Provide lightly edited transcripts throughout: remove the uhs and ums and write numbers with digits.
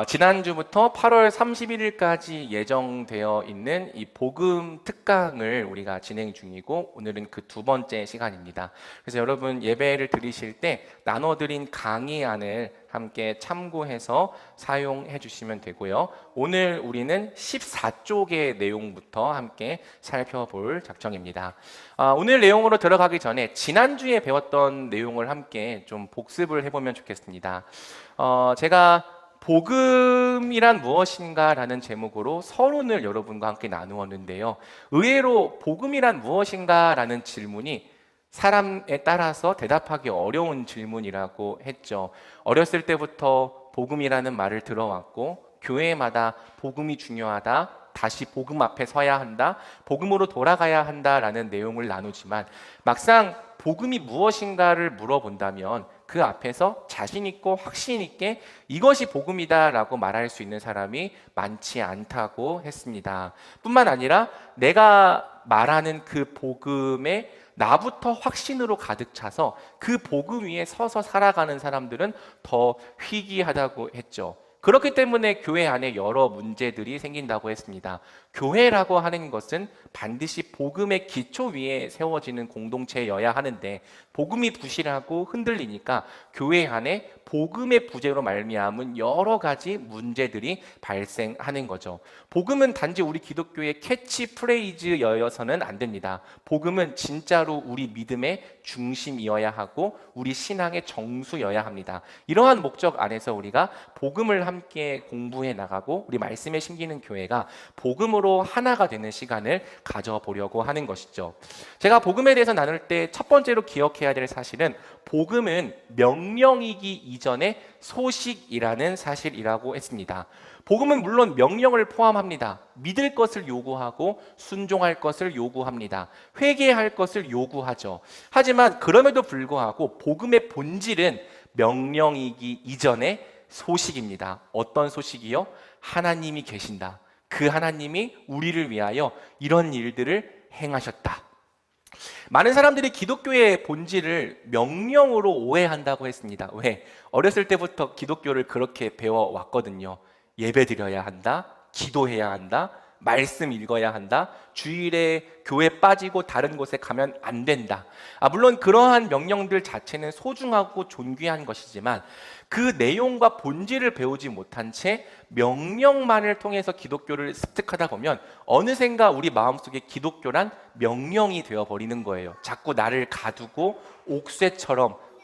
지난주부터 8월 31일까지 예정되어 있는 이 복음 특강을 우리가 진행 중이고 오늘은 그 두 번째 시간입니다. 그래서 여러분 예배를 드리실 때 나눠드린 강의안을 함께 참고해서 사용해 주시면 되고요. 오늘 우리는 14쪽의 내용부터 함께 살펴볼 작정입니다. 오늘 내용으로 들어가기 전에 지난주에 배웠던 내용을 함께 좀 복습을 해보면 좋겠습니다. 제가 복음이란 무엇인가 라는 제목으로 서론을 여러분과 함께 나누었는데요. 의외로 복음이란 무엇인가 라는 질문이 사람에 따라서 대답하기 어려운 질문이라고 했죠. 어렸을 때부터 복음이라는 말을 들어왔고 교회마다 복음이 중요하다, 다시 복음 앞에 서야 한다, 복음으로 돌아가야 한다라는 내용을 나누지만 막상 복음이 무엇인가를 물어본다면 그 앞에서 자신 있고 확신 있게 이것이 복음이다라고 말할 수 있는 사람이 많지 않다고 했습니다. 뿐만 아니라 내가 말하는 그 복음에 나부터 확신으로 가득 차서 그 복음 위에 서서 살아가는 사람들은 더 희귀하다고 했죠. 그렇기 때문에 교회 안에 여러 문제들이 생긴다고 했습니다. 교회라고 하는 것은 반드시 복음의 기초 위에 세워지는 공동체여야 하는데 복음이 부실하고 흔들리니까 교회 안에 복음의 부재로 말미암은 여러 가지 문제들이 발생하는 거죠. 복음은 단지 우리 기독교의 캐치프레이즈여서는 안 됩니다. 복음은 진짜로 우리 믿음의 중심이어야 하고 우리 신앙의 정수여야 합니다. 이러한 목적 안에서 우리가 복음을 함께 공부해 나가고 우리 말씀에 심기는 교회가 복음으로 하나가 되는 시간을 가져보려고 하는 것이죠. 제가 복음에 대해서 나눌 때 첫 번째로 기억해야 될 사실은 복음은 명령이기 이전의 소식이라는 사실이라고 했습니다. 복음은 물론 명령을 포함합니다. 믿을 것을 요구하고 순종할 것을 요구합니다. 회개할 것을 요구하죠. 하지만 그럼에도 불구하고 복음의 본질은 명령이기 이전의 소식입니다. 어떤 소식이요? 하나님이 계신다. 그 하나님이 우리를 위하여 이런 일들을 행하셨다. 많은 사람들이 기독교의 본질을 명령으로 오해한다고 했습니다. 왜? 어렸을 때부터 기독교를 그렇게 배워왔거든요. 예배 드려야 한다, 기도해야 한다, 말씀 읽어야 한다, 주일에 교회 빠지고 다른 곳에 가면 안 된다. 물론 그러한 명령들 자체는 소중하고 존귀한 것이지만 그 내용과 본질을 배우지 못한 채 명령만을 통해서 기독교를 습득하다 보면 어느샌가 우리 마음속에 기독교란 명령이 되어버리는 거예요. 자꾸 나를 가두고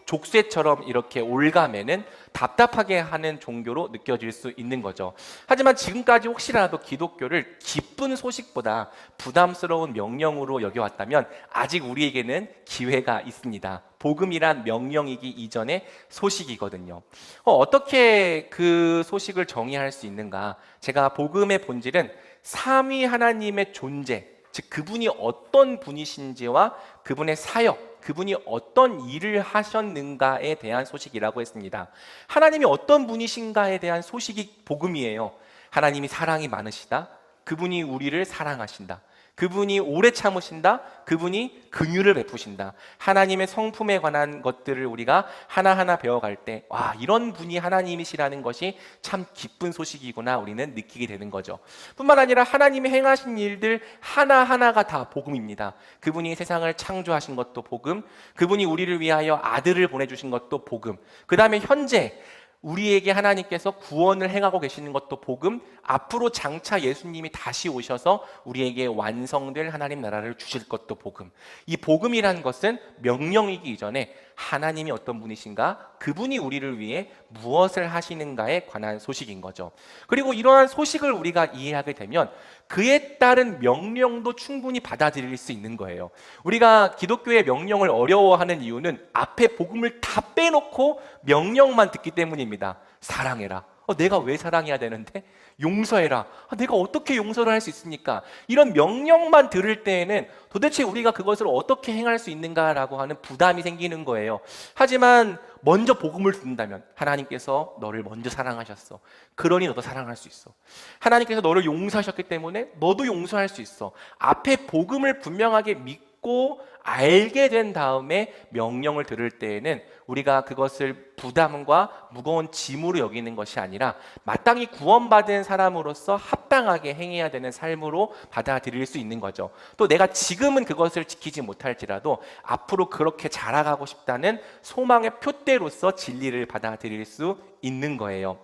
족쇄처럼 이렇게 올가매는 답답하게 하는 종교로 느껴질 수 있는 거죠. 하지만 지금까지 혹시라도 기독교를 기쁜 소식보다 부담스러운 명령으로 여겨왔다면 아직 우리에게는 기회가 있습니다. 복음이란 명령이기 이전의 소식이거든요. 어떻게 그 소식을 정의할 수 있는가? 제가 복음의 본질은 삼위 하나님의 존재, 즉 그분이 어떤 분이신지와 그분의 사역, 그분이 어떤 일을 하셨는가에 대한 소식이라고 했습니다. 하나님이 어떤 분이신가에 대한 소식이 복음이에요. 하나님이 사랑이 많으시다. 그분이 우리를 사랑하신다. 그분이 오래 참으신다. 그분이 긍휼을 베푸신다. 하나님의 성품에 관한 것들을 우리가 하나하나 배워갈 때 이런 분이 하나님이시라는 것이 참 기쁜 소식이구나 우리는 느끼게 되는 거죠. 뿐만 아니라 하나님이 행하신 일들 하나하나가 다 복음입니다. 그분이 세상을 창조하신 것도 복음, 그분이 우리를 위하여 아들을 보내주신 것도 복음, 그 다음에 현재 우리에게 하나님께서 구원을 행하고 계시는 것도 복음, 앞으로 장차 예수님이 다시 오셔서 우리에게 완성될 하나님 나라를 주실 것도 복음. 이 복음이라는 것은 명령이기 이전에 하나님이 어떤 분이신가, 그분이 우리를 위해 무엇을 하시는가에 관한 소식인 거죠. 그리고 이러한 소식을 우리가 이해하게 되면 그에 따른 명령도 충분히 받아들일 수 있는 거예요. 우리가 기독교의 명령을 어려워하는 이유는 앞에 복음을 다 빼놓고 명령만 듣기 때문입니다. 사랑해라. 내가 왜 사랑해야 되는데? 용서해라. 내가 어떻게 용서를 할 수 있습니까? 이런 명령만 들을 때에는 도대체 우리가 그것을 어떻게 행할 수 있는가라고 하는 부담이 생기는 거예요. 하지만 먼저 복음을 듣는다면 하나님께서 너를 먼저 사랑하셨어. 그러니 너도 사랑할 수 있어. 하나님께서 너를 용서하셨기 때문에 너도 용서할 수 있어. 앞에 복음을 분명하게 믿고 알게 된 다음에 명령을 들을 때에는 우리가 그것을 부담과 무거운 짐으로 여기는 것이 아니라 마땅히 구원받은 사람으로서 합당하게 행해야 되는 삶으로 받아들일 수 있는 거죠. 또 내가 지금은 그것을 지키지 못할지라도 앞으로 그렇게 자라가고 싶다는 소망의 표대로서 진리를 받아들일 수 있는 거예요.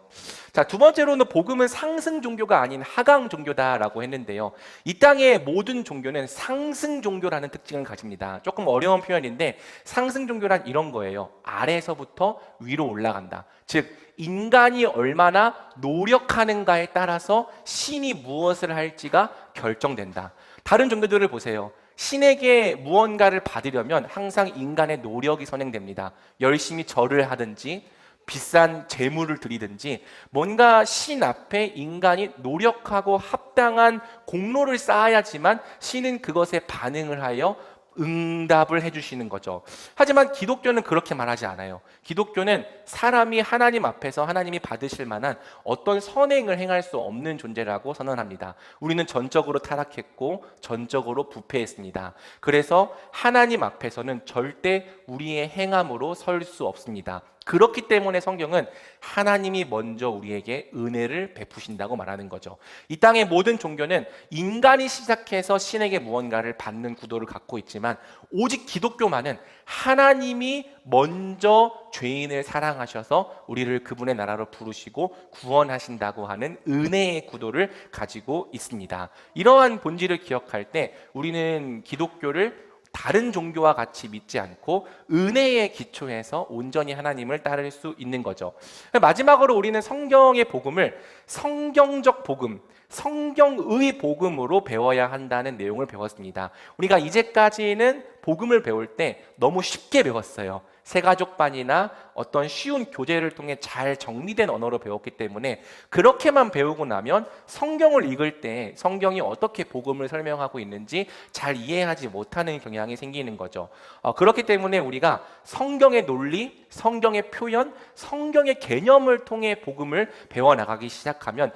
자, 두 번째로는 복음은 상승 종교가 아닌 하강 종교다라고 했는데요. 이 땅의 모든 종교는 상승 종교라는 특징을 가집니다. 조금 어려운 표현인데 상승 종교란 이런 거예요. 아래에서부터 위로 올라간다. 즉 인간이 얼마나 노력하는가에 따라서 신이 무엇을 할지가 결정된다. 다른 종교들을 보세요. 신에게 무언가를 받으려면 항상 인간의 노력이 선행됩니다. 열심히 절을 하든지 비싼 재물을 드리든지 뭔가 신 앞에 인간이 노력하고 합당한 공로를 쌓아야지만 신은 그것에 반응을 하여 응답을 해주시는 거죠. 하지만 기독교는 그렇게 말하지 않아요. 기독교는 사람이 하나님 앞에서 하나님이 받으실 만한 어떤 선행을 행할 수 없는 존재라고 선언합니다. 우리는 전적으로 타락했고 전적으로 부패했습니다. 그래서 하나님 앞에서는 절대 우리의 행함으로 설 수 없습니다. 그렇기 때문에 성경은 하나님이 먼저 우리에게 은혜를 베푸신다고 말하는 거죠. 이 땅의 모든 종교는 인간이 시작해서 신에게 무언가를 받는 구도를 갖고 있지만 오직 기독교만은 하나님이 먼저 죄인을 사랑하셔서 우리를 그분의 나라로 부르시고 구원하신다고 하는 은혜의 구도를 가지고 있습니다. 이러한 본질을 기억할 때 우리는 기독교를 다른 종교와 같이 믿지 않고 은혜에 기초해서 온전히 하나님을 따를 수 있는 거죠. 마지막으로 우리는 성경의 복음을 성경적 복음, 성경의 복음으로 배워야 한다는 내용을 배웠습니다. 우리가 이제까지는 복음을 배울 때 너무 쉽게 배웠어요. 새가족반이나 어떤 쉬운 교재를 통해 잘 정리된 언어로 배웠기 때문에 그렇게만 배우고 나면 성경을 읽을 때 성경이 어떻게 복음을 설명하고 있는지 잘 이해하지 못하는 경향이 생기는 거죠. 그렇기 때문에 우리가 성경의 논리, 성경의 표현, 성경의 개념을 통해 복음을 배워나가기 시작하면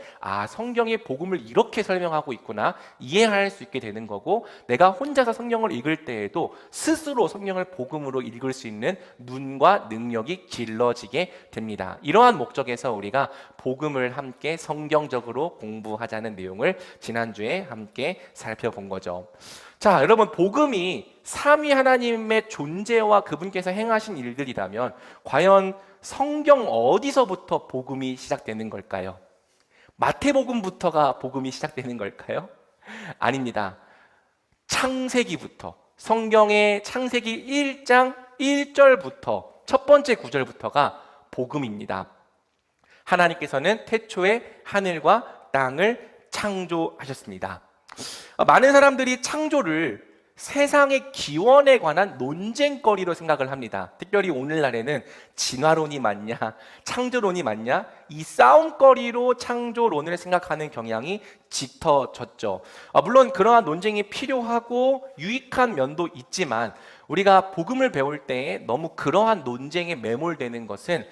성경의 복음을 이렇게 설명하고 있구나 이해할 수 있게 되는 거고 내가 혼자서 성경을 읽을 때에도 스스로 성경을 복음으로 읽을 수 있는 눈과 능력이 길러지게 됩니다. 이러한 목적에서 우리가 복음을 함께 성경적으로 공부하자는 내용을 지난주에 함께 살펴본 거죠. 자, 여러분 복음이 삼위 하나님의 존재와 그분께서 행하신 일들이라면 과연 성경 어디서부터 복음이 시작되는 걸까요? 마태복음부터가 복음이 시작되는 걸까요? 아닙니다. 창세기부터 성경의 창세기 1장 1절부터 첫 번째 구절부터가 복음입니다. 하나님께서는 태초에 하늘과 땅을 창조하셨습니다. 많은 사람들이 창조를 세상의 기원에 관한 논쟁거리로 생각을 합니다. 특별히 오늘날에는 진화론이 맞냐, 창조론이 맞냐, 이 싸움거리로 창조론을 생각하는 경향이 짙어졌죠. 물론 그러한 논쟁이 필요하고 유익한 면도 있지만 우리가 복음을 배울 때 너무 그러한 논쟁에 매몰되는 것은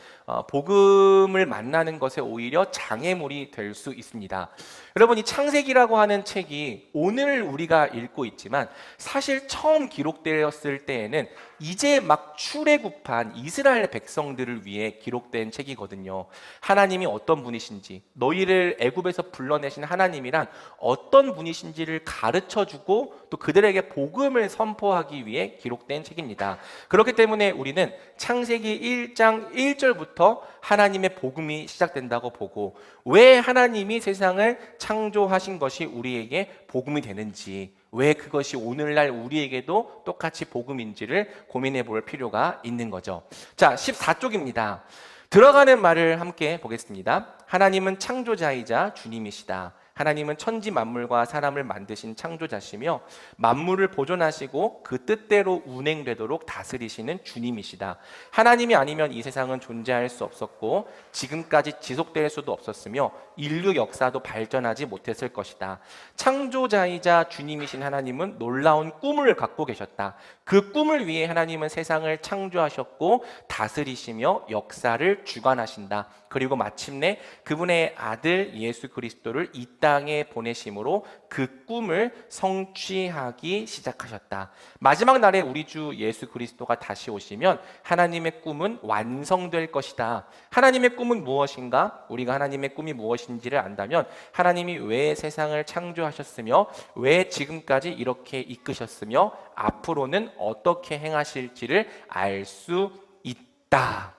복음을 만나는 것에 오히려 장애물이 될 수 있습니다. 여러분, 이 창세기라고 하는 책이 오늘 우리가 읽고 있지만 사실 처음 기록되었을 때에는 이제 막 출애굽한 이스라엘 백성들을 위해 기록된 책이거든요. 하나님이 어떤 분이신지, 너희를 애굽에서 불러내신 하나님이란 어떤 분이신지를 가르쳐주고 또 그들에게 복음을 선포하기 위해 기록된 책입니다. 그렇기 때문에 우리는 창세기 1장 1절부터 하나님의 복음이 시작된다고 보고 왜 하나님이 세상을 창조하신 것이 우리에게 복음이 되는지, 왜 그것이 오늘날 우리에게도 똑같이 복음인지를 고민해 볼 필요가 있는 거죠. 자, 14쪽입니다. 들어가는 말을 함께 보겠습니다. 하나님은 창조자이자 주님이시다. 하나님은 천지 만물과 사람을 만드신 창조자시며 만물을 보존하시고 그 뜻대로 운행되도록 다스리시는 주님이시다. 하나님이 아니면 이 세상은 존재할 수 없었고 지금까지 지속될 수도 없었으며 인류 역사도 발전하지 못했을 것이다. 창조자이자 주님이신 하나님은 놀라운 꿈을 갖고 계셨다. 그 꿈을 위해 하나님은 세상을 창조하셨고 다스리시며 역사를 주관하신다. 그리고 마침내 그분의 아들 예수 그리스도를 이 땅에 보내심으로 그 꿈을 성취하기 시작하셨다. 마지막 날에 우리 주 예수 그리스도가 다시 오시면 하나님의 꿈은 완성될 것이다. 하나님의 꿈은 무엇인가? 우리가 하나님의 꿈이 무엇인지를 안다면 하나님이 왜 세상을 창조하셨으며 왜 지금까지 이렇게 이끄셨으며 앞으로는 어떻게 행하실지를 알 수 있다.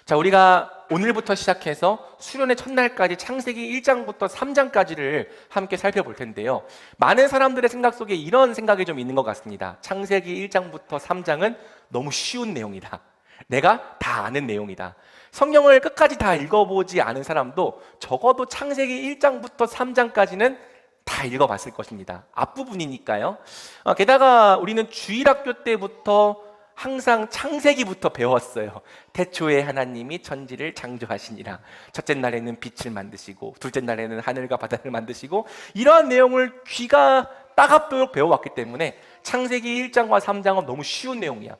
자, 우리가 오늘부터 시작해서 수련의 첫날까지 창세기 1장부터 3장까지를 함께 살펴볼 텐데요. 많은 사람들의 생각 속에 이런 생각이 좀 있는 것 같습니다. 창세기 1장부터 3장은 너무 쉬운 내용이다. 내가 다 아는 내용이다. 성경을 끝까지 다 읽어보지 않은 사람도 적어도 창세기 1장부터 3장까지는 다 읽어봤을 것입니다. 앞부분이니까요. 게다가 우리는 주일학교 때부터 항상 창세기부터 배웠어요. 태초에 하나님이 천지를 창조하시니라. 첫째 날에는 빛을 만드시고 둘째 날에는 하늘과 바다를 만드시고, 이러한 내용을 귀가 따갑도록 배워왔기 때문에 창세기 1장과 3장은 너무 쉬운 내용이야.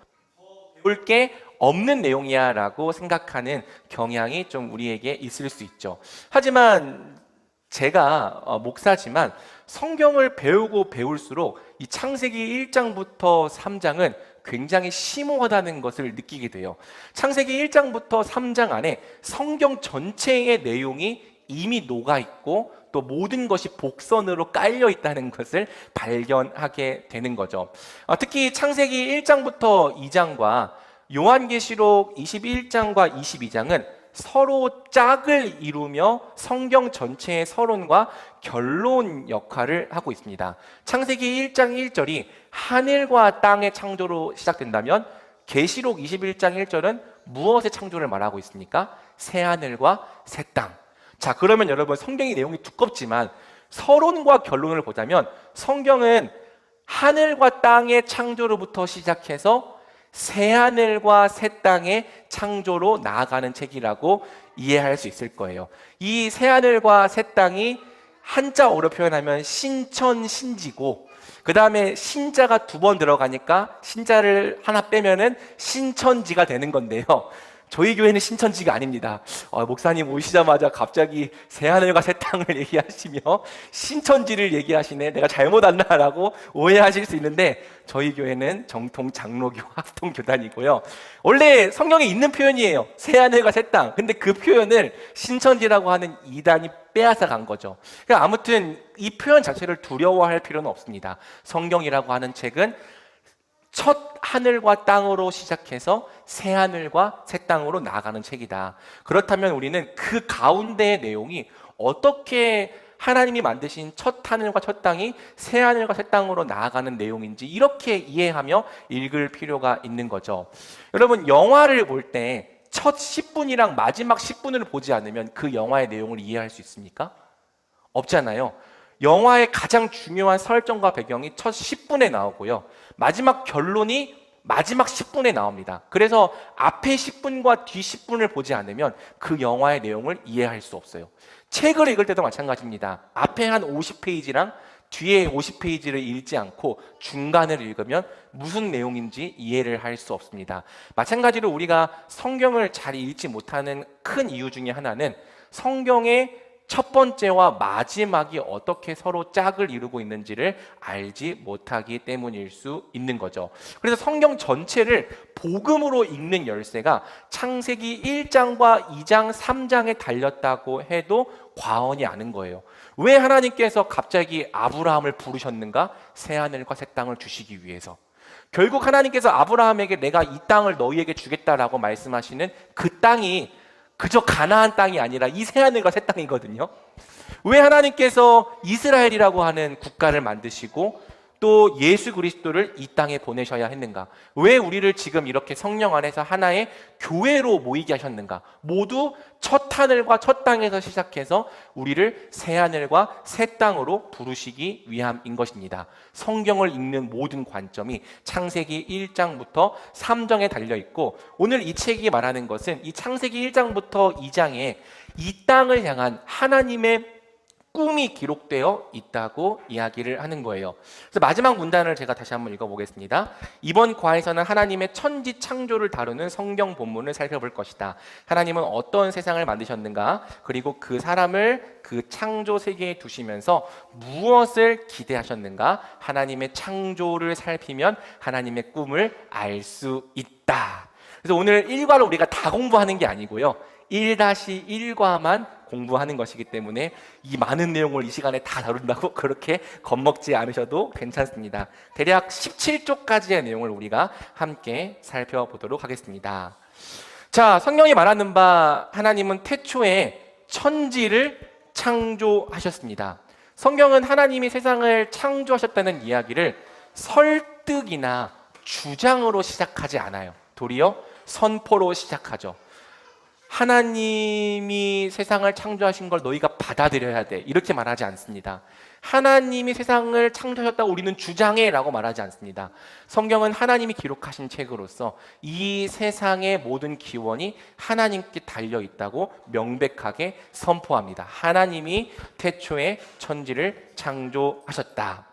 배울 게 없는 내용이야 라고 생각하는 경향이 좀 우리에게 있을 수 있죠. 하지만 제가 목사지만 성경을 배우고 배울수록 이 창세기 1장부터 3장은 굉장히 심오하다는 것을 느끼게 돼요. 창세기 1장부터 3장 안에 성경 전체의 내용이 이미 녹아있고 또 모든 것이 복선으로 깔려 있다는 것을 발견하게 되는 거죠. 특히 창세기 1장부터 2장과 요한계시록 21장과 22장은 서로 짝을 이루며 성경 전체의 서론과 결론 역할을 하고 있습니다. 창세기 1장 1절이 하늘과 땅의 창조로 시작된다면 계시록 21장 1절은 무엇의 창조를 말하고 있습니까? 새하늘과 새 땅. 자, 그러면 여러분, 성경의 내용이 두껍지만 서론과 결론을 보자면 성경은 하늘과 땅의 창조로부터 시작해서 새하늘과 새 땅의 창조로 나아가는 책이라고 이해할 수 있을 거예요. 이 새하늘과 새 땅이 한자어로 표현하면 신천신지고, 그 다음에 신자가 2번 들어가니까 신자를 하나 빼면은 신천지가 되는 건데요. 저희 교회는 신천지가 아닙니다. 목사님 오시자마자 갑자기 새하늘과 새 땅을 얘기하시며 신천지를 얘기하시네, 내가 잘못 안다라고 오해하실 수 있는데, 저희 교회는 정통 장로교 합동교단이고요. 원래 성경에 있는 표현이에요. 새하늘과 새 땅. 근데 그 표현을 신천지라고 하는 이단이 빼앗아 간 거죠. 그러니까 아무튼 이 표현 자체를 두려워할 필요는 없습니다. 성경이라고 하는 책은 첫 하늘과 땅으로 시작해서 새 하늘과 새 땅으로 나아가는 책이다. 그렇다면 우리는 그 가운데의 내용이 어떻게 하나님이 만드신 첫 하늘과 첫 땅이 새 하늘과 새 땅으로 나아가는 내용인지 이렇게 이해하며 읽을 필요가 있는 거죠. 여러분, 영화를 볼 때 첫 10분이랑 마지막 10분을 보지 않으면 그 영화의 내용을 이해할 수 있습니까? 없잖아요. 영화의 가장 중요한 설정과 배경이 첫 10분에 나오고요. 마지막 결론이 마지막 10분에 나옵니다. 그래서 앞에 10분과 뒤 10분을 보지 않으면 그 영화의 내용을 이해할 수 없어요. 책을 읽을 때도 마찬가지입니다. 앞에 한 50페이지랑 뒤에 50페이지를 읽지 않고 중간을 읽으면 무슨 내용인지 이해를 할 수 없습니다. 마찬가지로 우리가 성경을 잘 읽지 못하는 큰 이유 중에 하나는 성경의 첫 번째와 마지막이 어떻게 서로 짝을 이루고 있는지를 알지 못하기 때문일 수 있는 거죠. 그래서 성경 전체를 복음으로 읽는 열쇠가 창세기 1장과 2장, 3장에 달렸다고 해도 과언이 아닌 거예요. 왜 하나님께서 갑자기 아브라함을 부르셨는가? 새하늘과 새 땅을 주시기 위해서. 결국 하나님께서 아브라함에게 내가 이 땅을 너희에게 주겠다라고 말씀하시는 그 땅이 그저 가나안 땅이 아니라 이 새하늘과 새 땅이거든요. 왜 하나님께서 이스라엘이라고 하는 국가를 만드시고 또 예수 그리스도를 이 땅에 보내셔야 했는가? 왜 우리를 지금 이렇게 성령 안에서 하나의 교회로 모이게 하셨는가? 모두 첫 하늘과 첫 땅에서 시작해서 우리를 새 하늘과 새 땅으로 부르시기 위함인 것입니다. 성경을 읽는 모든 관점이 창세기 1장부터 3장에 달려있고, 오늘 이 책이 말하는 것은 이 창세기 1장부터 2장에 이 땅을 향한 하나님의 꿈이 기록되어 있다고 이야기를 하는 거예요. 그래서 마지막 문단을 제가 다시 한번 읽어보겠습니다. 이번 과에서는 하나님의 천지 창조를 다루는 성경 본문을 살펴볼 것이다. 하나님은 어떤 세상을 만드셨는가? 그리고 그 사람을 그 창조 세계에 두시면서 무엇을 기대하셨는가? 하나님의 창조를 살피면 하나님의 꿈을 알 수 있다. 그래서 오늘 1과를 우리가 다 공부하는 게 아니고요. 1-1과만 공부하는 것이기 때문에 이 많은 내용을 이 시간에 다 다룬다고 그렇게 겁먹지 않으셔도 괜찮습니다. 대략 17쪽까지의 내용을 우리가 함께 살펴보도록 하겠습니다. 자, 성경이 말하는 바 하나님은 태초에 천지를 창조하셨습니다. 성경은 하나님이 세상을 창조하셨다는 이야기를 설득이나 주장으로 시작하지 않아요. 도리어 선포로 시작하죠. 하나님이 세상을 창조하신 걸 너희가 받아들여야 돼, 이렇게 말하지 않습니다. 하나님이 세상을 창조하셨다고 우리는 주장해 라고 말하지 않습니다. 성경은 하나님이 기록하신 책으로서 이 세상의 모든 기원이 하나님께 달려있다고 명백하게 선포합니다. 하나님이 태초에 천지를 창조하셨다.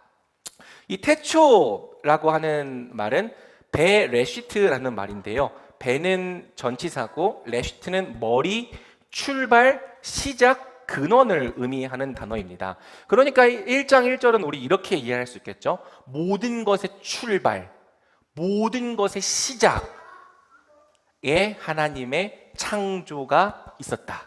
이 태초라고 하는 말은 베레시트라는 말인데요. 배는 전치사고 레시트는 머리, 출발, 시작, 근원을 의미하는 단어입니다. 그러니까 1장 1절은 우리 이렇게 이해할 수 있겠죠. 모든 것의 출발, 모든 것의 시작에 하나님의 창조가 있었다.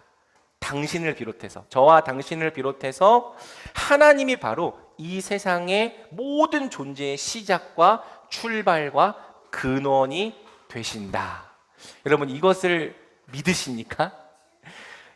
당신을 비롯해서, 저와 당신을 비롯해서 하나님이 바로 이 세상의 모든 존재의 시작과 출발과 근원이 되신다. 여러분, 이것을 믿으십니까?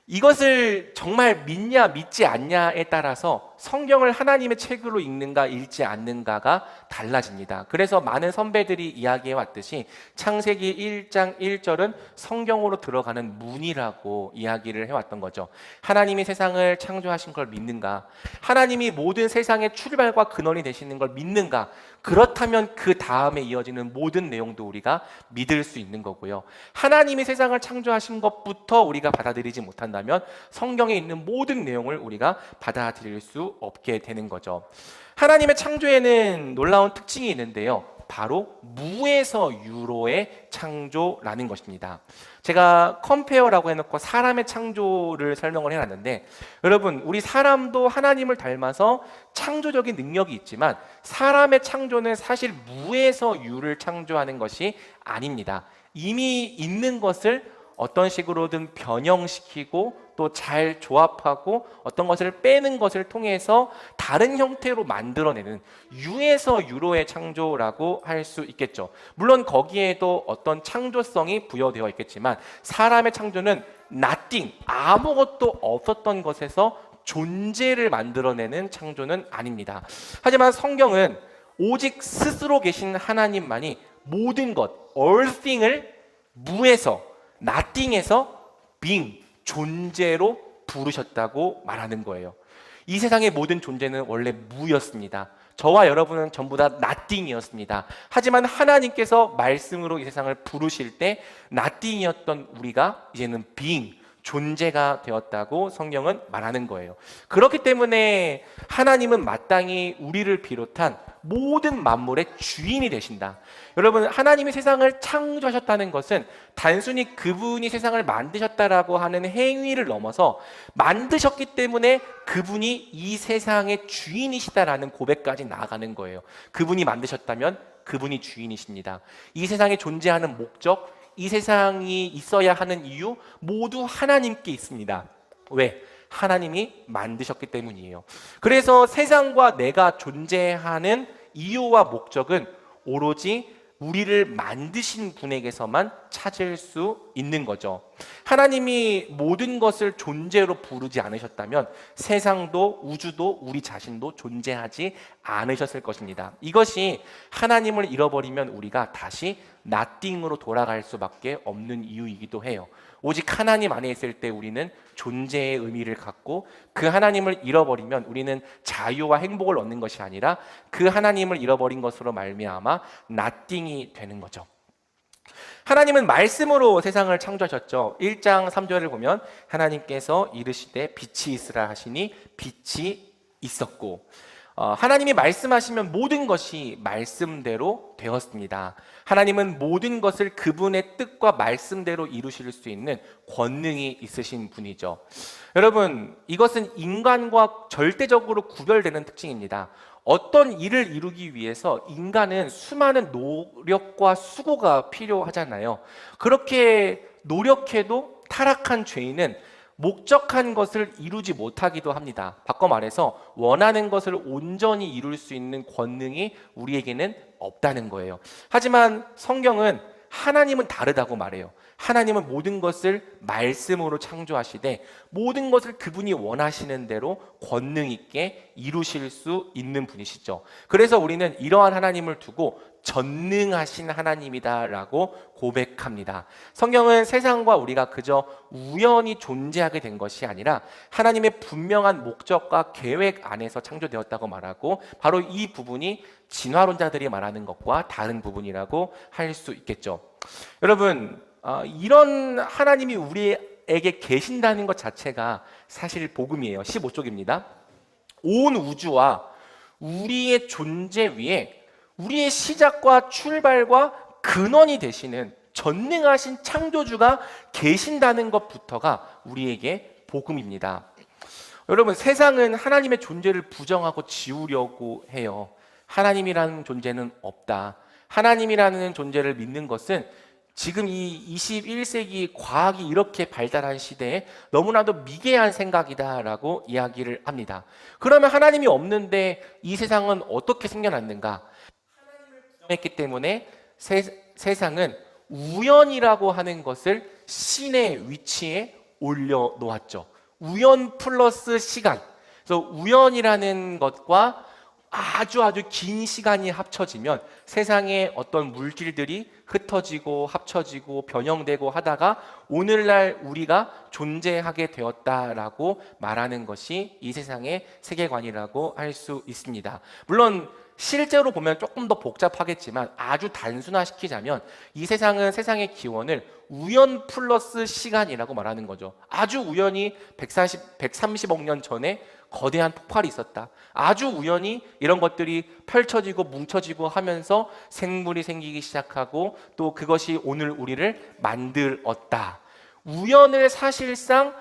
이것을 정말 믿냐 믿지 않냐에 따라서 성경을 하나님의 책으로 읽는가 읽지 않는가가 달라집니다. 그래서 많은 선배들이 이야기해 왔듯이 창세기 1장 1절은 성경으로 들어가는 문이라고 이야기를 해왔던 거죠. 하나님이 세상을 창조하신 걸 믿는가? 하나님이 모든 세상의 출발과 근원이 되시는 걸 믿는가? 그렇다면 그 다음에 이어지는 모든 내용도 우리가 믿을 수 있는 거고요. 하나님이 세상을 창조하신 것부터 우리가 받아들이지 못한다면 성경에 있는 모든 내용을 우리가 받아들일 수 없게 되는 거죠. 하나님의 창조에는 놀라운 특징이 있는데요. 바로 무에서 유로의 창조라는 것입니다. 제가 컴페어라고 해놓고 사람의 창조를 설명을 해놨는데, 여러분, 우리 사람도 하나님을 닮아서 창조적인 능력이 있지만 사람의 창조는 사실 무에서 유를 창조하는 것이 아닙니다. 이미 있는 것을 어떤 식으로든 변형시키고 또 잘 조합하고 어떤 것을 빼는 것을 통해서 다른 형태로 만들어내는 유에서 유로의 창조라고 할 수 있겠죠. 물론 거기에도 어떤 창조성이 부여되어 있겠지만 사람의 창조는 nothing, 아무것도 없었던 것에서 존재를 만들어내는 창조는 아닙니다. 하지만 성경은 오직 스스로 계신 하나님만이 모든 것, all thing을 무에서, nothing에서 being, 존재로 부르셨다고 말하는 거예요. 이 세상의 모든 존재는 원래 무였습니다. 저와 여러분은 전부 다 nothing이었습니다. 하지만 하나님께서 말씀으로 이 세상을 부르실 때 nothing이었던 우리가 이제는 being, 존재가 되었다고 성경은 말하는 거예요. 그렇기 때문에 하나님은 마땅히 우리를 비롯한 모든 만물의 주인이 되신다. 여러분, 하나님이 세상을 창조하셨다는 것은 단순히 그분이 세상을 만드셨다라고 하는 행위를 넘어서 만드셨기 때문에 그분이 이 세상의 주인이시다라는 고백까지 나아가는 거예요. 그분이 만드셨다면 그분이 주인이십니다. 이 세상에 존재하는 목적, 이 세상이 있어야 하는 이유 모두 하나님께 있습니다. 왜? 하나님이 만드셨기 때문이에요. 그래서 세상과 내가 존재하는 이유와 목적은 오로지 우리를 만드신 분에게서만 찾을 수 있는 거죠. 하나님이 모든 것을 존재로 부르지 않으셨다면 세상도 우주도 우리 자신도 존재하지 않으셨을 것입니다. 이것이 하나님을 잃어버리면 우리가 다시 nothing으로 돌아갈 수밖에 없는 이유이기도 해요. 오직 하나님 안에 있을 때 우리는 존재의 의미를 갖고, 그 하나님을 잃어버리면 우리는 자유와 행복을 얻는 것이 아니라 그 하나님을 잃어버린 것으로 말미암아 nothing이 되는 거죠. 하나님은 말씀으로 세상을 창조하셨죠. 1장 3절을 보면 하나님께서 이르시되 빛이 있으라 하시니 빛이 있었고, 하나님이 말씀하시면 모든 것이 말씀대로 되었습니다. 하나님은 모든 것을 그분의 뜻과 말씀대로 이루실 수 있는 권능이 있으신 분이죠. 여러분, 이것은 인간과 절대적으로 구별되는 특징입니다. 어떤 일을 이루기 위해서 인간은 수많은 노력과 수고가 필요하잖아요. 그렇게 노력해도 타락한 죄인은 목적한 것을 이루지 못하기도 합니다. 바꿔 말해서 원하는 것을 온전히 이룰 수 있는 권능이 우리에게는 없다는 거예요. 하지만 성경은 하나님은 다르다고 말해요. 하나님은 모든 것을 말씀으로 창조하시되 모든 것을 그분이 원하시는 대로 권능 있게 이루실 수 있는 분이시죠. 그래서 우리는 이러한 하나님을 두고 전능하신 하나님이다라고 고백합니다. 성경은 세상과 우리가 그저 우연히 존재하게 된 것이 아니라 하나님의 분명한 목적과 계획 안에서 창조되었다고 말하고, 바로 이 부분이 진화론자들이 말하는 것과 다른 부분이라고 할 수 있겠죠. 여러분, 이런 하나님이 우리에게 계신다는 것 자체가 사실 복음이에요. 15쪽입니다. 온 우주와 우리의 존재 위에 우리의 시작과 출발과 근원이 되시는 전능하신 창조주가 계신다는 것부터가 우리에게 복음입니다. 여러분, 세상은 하나님의 존재를 부정하고 지우려고 해요. 하나님이라는 존재는 없다. 하나님이라는 존재를 믿는 것은 지금 이 21세기 과학이 이렇게 발달한 시대에 너무나도 미개한 생각이다라고 이야기를 합니다. 그러면 하나님이 없는데 이 세상은 어떻게 생겨났는가? 하나님을 부정했기 때문에 세상은 우연이라고 하는 것을 신의 위치에 올려놓았죠. 우연 플러스 시간. 그래서 우연이라는 것과 아주 긴 시간이 합쳐지면 세상에 어떤 물질들이 흩어지고 합쳐지고 변형되고 하다가 오늘날 우리가 존재하게 되었다라고 말하는 것이 이 세상의 세계관이라고 할 수 있습니다. 물론 실제로 보면 조금 더 복잡하겠지만 아주 단순화시키자면 이 세상은 세상의 기원을 우연 플러스 시간이라고 말하는 거죠. 아주 우연히 130억 년 전에 거대한 폭발이 있었다. 아주 우연히 이런 것들이 펼쳐지고 뭉쳐지고 하면서 생물이 생기기 시작하고 또 그것이 오늘 우리를 만들었다. 우연을 사실상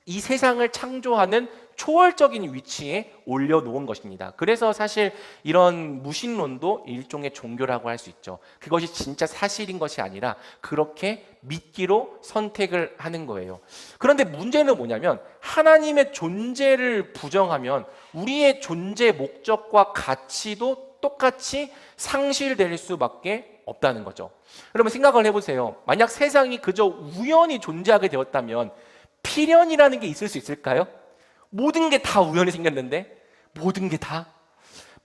이 세상을 창조하는 초월적인 위치에 올려놓은 것입니다. 그래서 사실 이런 무신론도 일종의 종교라고 할 수 있죠. 그것이 진짜 사실인 것이 아니라 그렇게 믿기로 선택을 하는 거예요. 그런데 문제는 뭐냐면 하나님의 존재를 부정하면 우리의 존재 목적과 가치도 똑같이 상실될 수밖에 없다는 거죠. 여러분 생각을 해보세요. 만약 세상이 그저 우연히 존재하게 되었다면 필연이라는 게 있을 수 있을까요? 모든 게 다 우연히 생겼는데 모든 게 다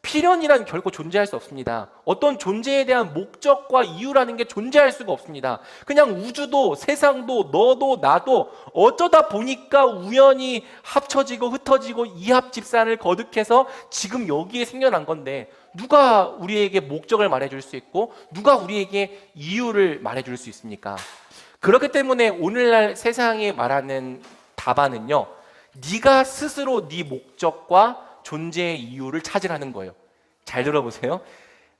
필연이라는 결코 존재할 수 없습니다. 어떤 존재에 대한 목적과 이유라는 게 존재할 수가 없습니다. 그냥 우주도 세상도 너도 나도 어쩌다 보니까 우연히 합쳐지고 흩어지고 이합집산을 거듭해서 지금 여기에 생겨난 건데 누가 우리에게 목적을 말해줄 수 있고 누가 우리에게 이유를 말해줄 수 있습니까? 그렇기 때문에 오늘날 세상이 말하는 답안은요, 네가 스스로 네 목적과 존재의 이유를 찾으라는 거예요. 잘 들어보세요.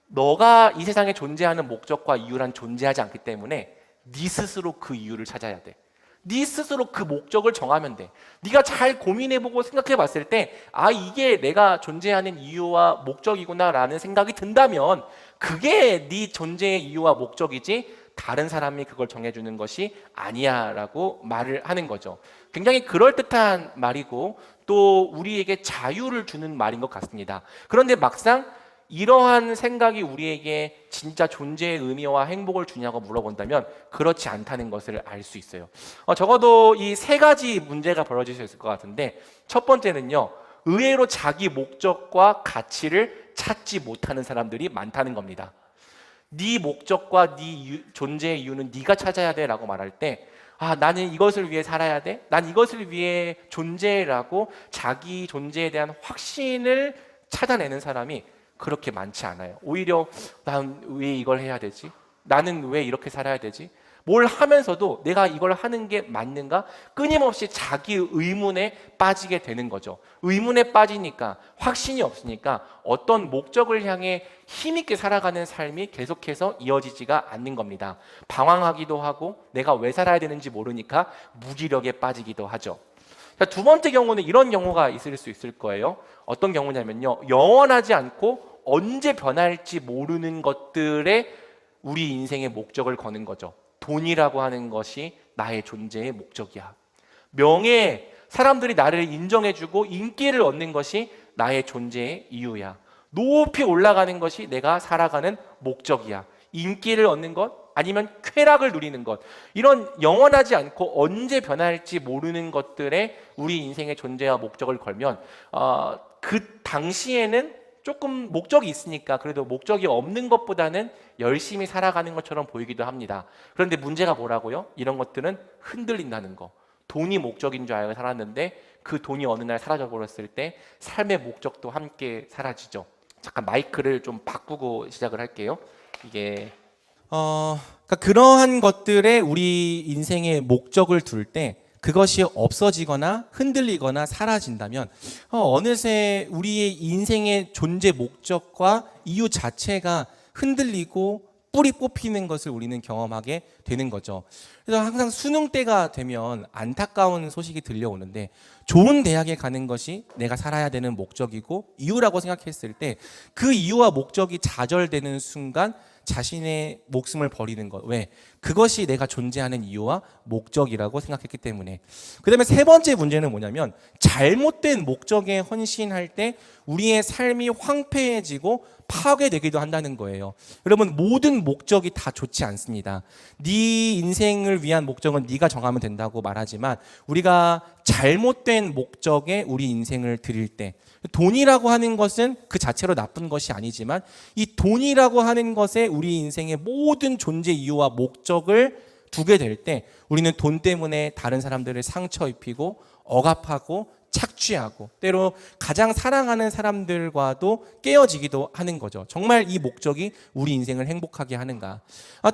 너가 이 세상에 존재하는 목적과 이유란 존재하지 않기 때문에 네 스스로 그 이유를 찾아야 돼. 네 스스로 그 목적을 정하면 돼. 네가 잘 고민해보고 생각해봤을 때 이게 내가 존재하는 이유와 목적이구나라는 생각이 든다면 그게 네 존재의 이유와 목적이지 다른 사람이 그걸 정해주는 것이 아니야 라고 말을 하는 거죠. 굉장히 그럴듯한 말이고 또 우리에게 자유를 주는 말인 것 같습니다. 그런데 막상 이러한 생각이 우리에게 진짜 존재의 의미와 행복을 주냐고 물어본다면 그렇지 않다는 것을 알 수 있어요. 적어도 이 세 가지 문제가 벌어질 수 있을 것 같은데, 첫 번째는요, 의외로 자기 목적과 가치를 찾지 못하는 사람들이 많다는 겁니다. 네 목적과 네 존재의 이유는 네가 찾아야 돼 라고 말할 때 나는 이것을 위해 살아야 돼? 난 이것을 위해 존재라고 자기 존재에 대한 확신을 찾아내는 사람이 그렇게 많지 않아요. 오히려 난 왜 이걸 해야 되지? 나는 왜 이렇게 살아야 되지? 뭘 하면서도 내가 이걸 하는 게 맞는가? 끊임없이 자기 의문에 빠지게 되는 거죠. 의문에 빠지니까 확신이 없으니까 어떤 목적을 향해 힘있게 살아가는 삶이 계속해서 이어지지가 않는 겁니다. 방황하기도 하고 내가 왜 살아야 되는지 모르니까 무기력에 빠지기도 하죠. 자, 두 번째 경우는 이런 경우가 있을 수 있을 거예요. 어떤 경우냐면요, 영원하지 않고 언제 변할지 모르는 것들에 우리 인생의 목적을 거는 거죠. 돈이라고 하는 것이 나의 존재의 목적이야. 명예, 사람들이 나를 인정해주고 인기를 얻는 것이 나의 존재의 이유야. 높이 올라가는 것이 내가 살아가는 목적이야. 인기를 얻는 것, 아니면 쾌락을 누리는 것, 이런 영원하지 않고 언제 변할지 모르는 것들에 우리 인생의 존재와 목적을 걸면 그 당시에는 조금 목적이 있으니까 그래도 목적이 없는 것보다는 열심히 살아가는 것처럼 보이기도 합니다. 그런데 문제가 뭐라고요? 이런 것들은 흔들린다는 거. 돈이 목적인 줄 알고 살았는데 그 돈이 어느 날 사라져 버렸을 때 삶의 목적도 함께 사라지죠. 잠깐 마이크를 좀 바꾸고 시작을 할게요. 이게 그러니까 그러한 것들에 우리 인생의 목적을 둘 때 그것이 없어지거나 흔들리거나 사라진다면 어느새 우리의 인생의 존재 목적과 이유 자체가 흔들리고 뿌리 뽑히는 것을 우리는 경험하게 되는 거죠. 그래서 항상 수능 때가 되면 안타까운 소식이 들려오는데, 좋은 대학에 가는 것이 내가 살아야 되는 목적이고 이유라고 생각했을 때 그 이유와 목적이 좌절되는 순간 자신의 목숨을 버리는 것. 왜? 그것이 내가 존재하는 이유와 목적이라고 생각했기 때문에. 그 다음에 세 번째 문제는 뭐냐면, 잘못된 목적에 헌신할 때 우리의 삶이 황폐해지고 파괴되기도 한다는 거예요. 여러분, 모든 목적이 다 좋지 않습니다. 네 인생을 위한 목적은 네가 정하면 된다고 말하지만, 우리가 잘못된 목적에 우리 인생을 드릴 때, 돈이라고 하는 것은 그 자체로 나쁜 것이 아니지만 이 돈이라고 하는 것에 우리 인생의 모든 존재 이유와 목적을 두게 될 때 우리는 돈 때문에 다른 사람들을 상처 입히고 억압하고 착취하고 때로 가장 사랑하는 사람들과도 깨어지기도 하는 거죠. 정말 이 목적이 우리 인생을 행복하게 하는가?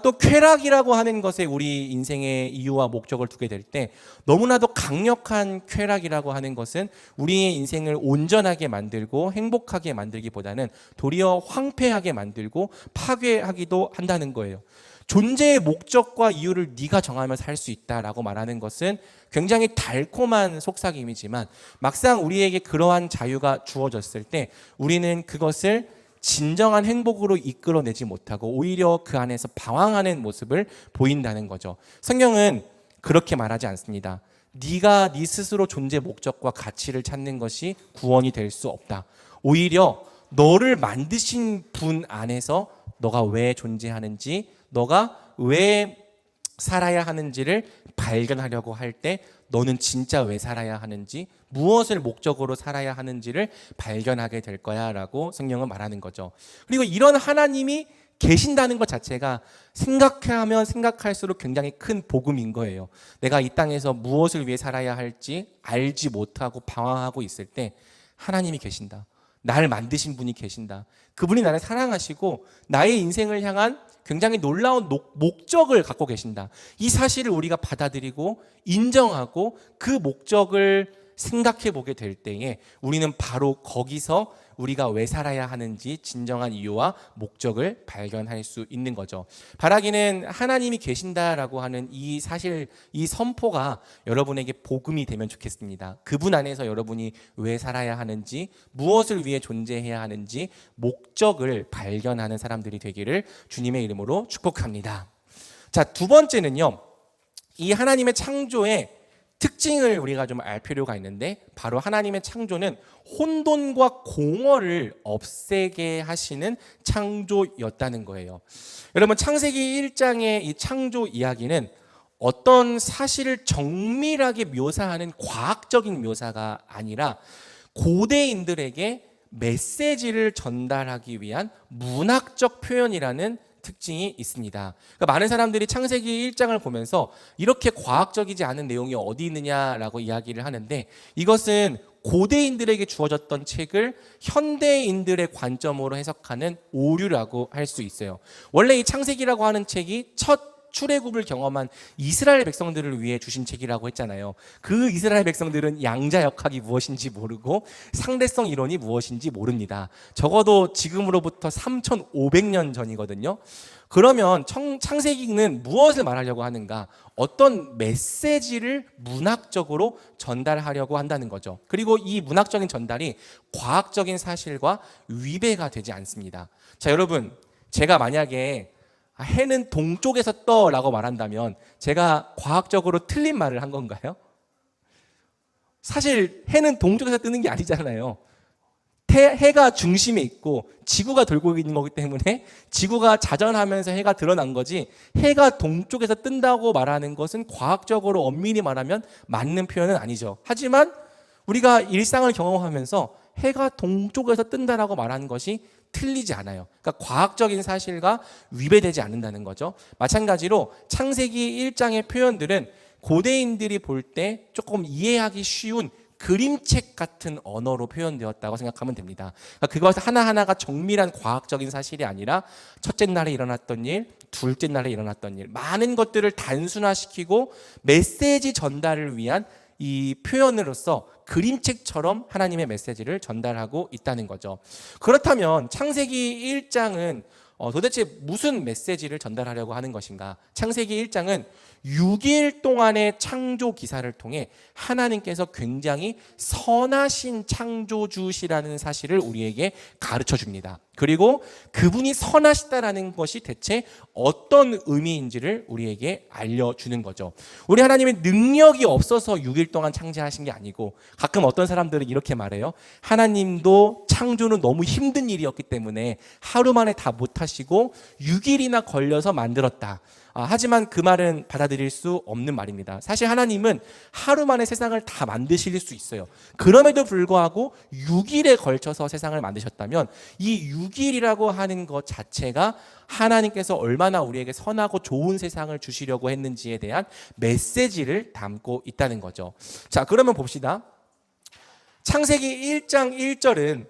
또 쾌락이라고 하는 것에 우리 인생의 이유와 목적을 두게 될 때 너무나도 강력한 쾌락이라고 하는 것은 우리의 인생을 온전하게 만들고 행복하게 만들기보다는 도리어 황폐하게 만들고 파괴하기도 한다는 거예요. 존재의 목적과 이유를 네가 정하면 살 수 있다라고 말하는 것은 굉장히 달콤한 속삭임이지만 막상 우리에게 그러한 자유가 주어졌을 때 우리는 그것을 진정한 행복으로 이끌어내지 못하고 오히려 그 안에서 방황하는 모습을 보인다는 거죠. 성경은 그렇게 말하지 않습니다. 네가 네 스스로 존재 목적과 가치를 찾는 것이 구원이 될 수 없다. 오히려 너를 만드신 분 안에서 너가 왜 존재하는지, 너가 왜 살아야 하는지를 발견하려고 할 때 너는 진짜 왜 살아야 하는지, 무엇을 목적으로 살아야 하는지를 발견하게 될 거야 라고 성경은 말하는 거죠. 그리고 이런 하나님이 계신다는 것 자체가 생각하면 생각할수록 굉장히 큰 복음인 거예요. 내가 이 땅에서 무엇을 위해 살아야 할지 알지 못하고 방황하고 있을 때 하나님이 계신다. 나를 만드신 분이 계신다. 그분이 나를 사랑하시고 나의 인생을 향한 굉장히 놀라운 목적을 갖고 계신다. 이 사실을 우리가 받아들이고 인정하고 그 목적을 생각해 보게 될 때에 우리는 바로 거기서 우리가 왜 살아야 하는지 진정한 이유와 목적을 발견할 수 있는 거죠. 바라기는 하나님이 계신다라고 하는 이 사실, 이 선포가 여러분에게 복음이 되면 좋겠습니다. 그분 안에서 여러분이 왜 살아야 하는지, 무엇을 위해 존재해야 하는지 목적을 발견하는 사람들이 되기를 주님의 이름으로 축복합니다. 자, 두 번째는요, 이 하나님의 창조의 특징을 우리가 좀 알 필요가 있는데, 바로 하나님의 창조는 혼돈과 공허를 없애게 하시는 창조였다는 거예요. 여러분, 창세기 1장의 이 창조 이야기는 어떤 사실을 정밀하게 묘사하는 과학적인 묘사가 아니라 고대인들에게 메시지를 전달하기 위한 문학적 표현이라는 특징이 있습니다. 그러니까 많은 사람들이 창세기 1장을 보면서 이렇게 과학적이지 않은 내용이 어디 있느냐라고 이야기를 하는데, 이것은 고대인들에게 주어졌던 책을 현대인들의 관점으로 해석하는 오류라고 할 수 있어요. 원래 이 창세기라고 하는 책이 첫 출애굽을 경험한 이스라엘 백성들을 위해 주신 책이라고 했잖아요. 그 이스라엘 백성들은 양자역학이 무엇인지 모르고 상대성 이론이 무엇인지 모릅니다. 적어도 지금으로부터 3,500년 전이거든요. 그러면 창세기는 무엇을 말하려고 하는가? 어떤 메시지를 문학적으로 전달하려고 한다는 거죠. 그리고 이 문학적인 전달이 과학적인 사실과 위배가 되지 않습니다. 자, 여러분, 제가 만약에 해는 동쪽에서 떠라고 말한다면 제가 과학적으로 틀린 말을 한 건가요? 사실 해는 동쪽에서 뜨는 게 아니잖아요. 해가 중심에 있고 지구가 돌고 있는 거기 때문에 지구가 자전하면서 해가 드러난 거지, 해가 동쪽에서 뜬다고 말하는 것은 과학적으로 엄밀히 말하면 맞는 표현은 아니죠. 하지만 우리가 일상을 경험하면서 해가 동쪽에서 뜬다라고 말하는 것이 틀리지 않아요. 그러니까 과학적인 사실과 위배되지 않는다는 거죠. 마찬가지로 창세기 1장의 표현들은 고대인들이 볼 때 조금 이해하기 쉬운 그림책 같은 언어로 표현되었다고 생각하면 됩니다. 그러니까 그것 하나하나가 정밀한 과학적인 사실이 아니라 첫째 날에 일어났던 일, 둘째 날에 일어났던 일, 많은 것들을 단순화시키고 메시지 전달을 위한 이 표현으로서 그림책처럼 하나님의 메시지를 전달하고 있다는 거죠. 그렇다면 창세기 1장은 도대체 무슨 메시지를 전달하려고 하는 것인가? 창세기 1장은 6일 동안의 창조 기사를 통해 하나님께서 굉장히 선하신 창조주시라는 사실을 우리에게 가르쳐 줍니다. 그리고 그분이 선하시다라는 것이 대체 어떤 의미인지를 우리에게 알려주는 거죠. 우리 하나님의 능력이 없어서 6일 동안 창조하신 게 아니고, 가끔 어떤 사람들은 이렇게 말해요. 하나님도 창조는 너무 힘든 일이었기 때문에 하루 만에 다 못하시고 6일이나 걸려서 만들었다. 하지만 그 말은 받아들일 수 없는 말입니다. 사실 하나님은 하루 만에 세상을 다 만드실 수 있어요. 그럼에도 불구하고 6일에 걸쳐서 세상을 만드셨다면 이 6일이라고 하는 것 자체가 하나님께서 얼마나 우리에게 선하고 좋은 세상을 주시려고 했는지에 대한 메시지를 담고 있다는 거죠. 자, 그러면 봅시다. 창세기 1장 1절은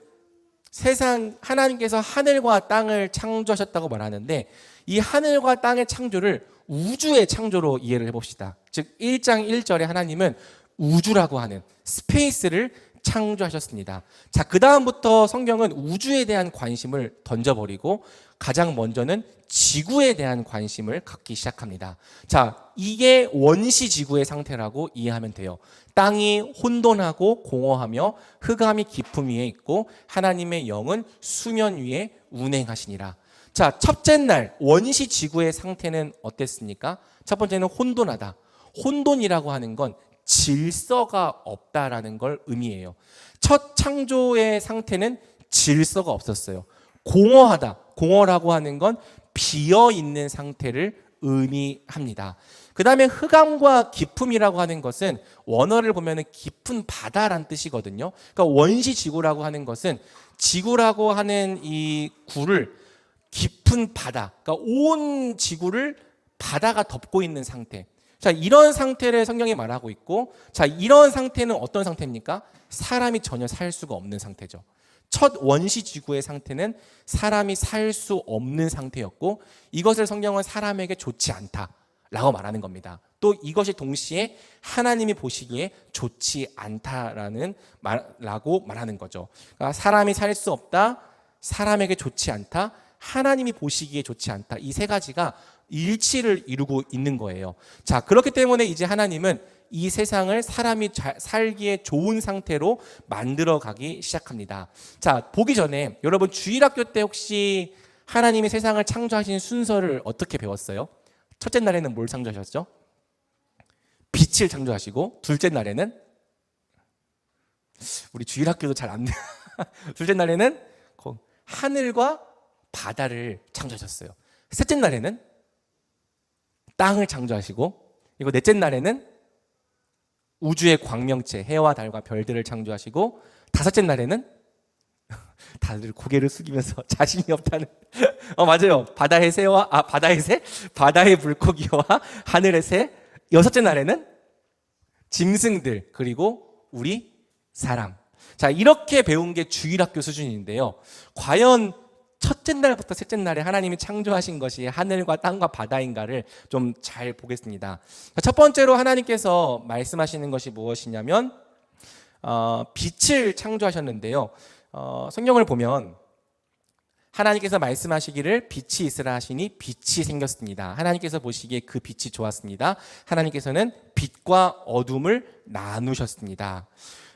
세상, 하나님께서 하늘과 땅을 창조하셨다고 말하는데, 이 하늘과 땅의 창조를 우주의 창조로 이해를 해봅시다. 즉 1장 1절에 하나님은 우주라고 하는 스페이스를 창조하셨습니다. 자, 그 다음부터 성경은 우주에 대한 관심을 던져버리고 가장 먼저는 지구에 대한 관심을 갖기 시작합니다. 자, 이게 원시 지구의 상태라고 이해하면 돼요. 땅이 혼돈하고 공허하며 흑암이 깊음 위에 있고 하나님의 영은 수면 위에 운행하시니라. 자, 첫째 날 원시 지구의 상태는 어땠습니까? 첫 번째는 혼돈하다. 혼돈이라고 하는 건 질서가 없다라는 걸 의미해요. 첫 창조의 상태는 질서가 없었어요. 공허하다. 공허라고 하는 건 비어 있는 상태를 의미합니다. 그 다음에 흑암과 깊음이라고 하는 것은 원어를 보면 깊은 바다란 뜻이거든요. 그러니까 원시 지구라고 하는 것은 지구라고 하는 이 구를 깊은 바다, 그러니까 온 지구를 바다가 덮고 있는 상태. 자, 이런 상태를 성경이 말하고 있고, 자, 이런 상태는 어떤 상태입니까? 사람이 전혀 살 수가 없는 상태죠. 첫 원시 지구의 상태는 사람이 살 수 없는 상태였고, 이것을 성경은 사람에게 좋지 않다라고 말하는 겁니다. 또 이것이 동시에 하나님이 보시기에 좋지 않다라는 라고 말하는 거죠. 그러니까 사람이 살 수 없다, 사람에게 좋지 않다, 하나님이 보시기에 좋지 않다. 이 세 가지가 일치를 이루고 있는 거예요. 자, 그렇기 때문에 이제 하나님은 이 세상을 사람이 살기에 좋은 상태로 만들어 가기 시작합니다. 자, 보기 전에 여러분 주일학교 때 혹시 하나님이 세상을 창조하신 순서를 어떻게 배웠어요? 첫째 날에는 뭘 창조하셨죠? 빛을 창조하시고, 둘째 날에는 우리 주일학교도 잘 안 돼. 둘째 날에는 하늘과 바다를 창조하셨어요. 셋째 날에는 땅을 창조하시고, 그리고 넷째 날에는 우주의 광명체, 해와 달과 별들을 창조하시고, 다섯째 날에는 다들 고개를 숙이면서 자신이 없다는 맞아요. 바다의 새와 바다의 새, 바다의 물고기와 하늘의 새. 여섯째 날에는 짐승들, 그리고 우리 사람. 자, 이렇게 배운 게 주일학교 수준인데요. 과연 첫째 날부터 셋째 날에 하나님이 창조하신 것이 하늘과 땅과 바다인가를 좀 잘 보겠습니다. 첫 번째로 하나님께서 말씀하시는 것이 무엇이냐면 빛을 창조하셨는데요. 성경을 보면 하나님께서 말씀하시기를 빛이 있으라 하시니 빛이 생겼습니다. 하나님께서 보시기에 그 빛이 좋았습니다. 하나님께서는 빛과 어둠을 나누셨습니다.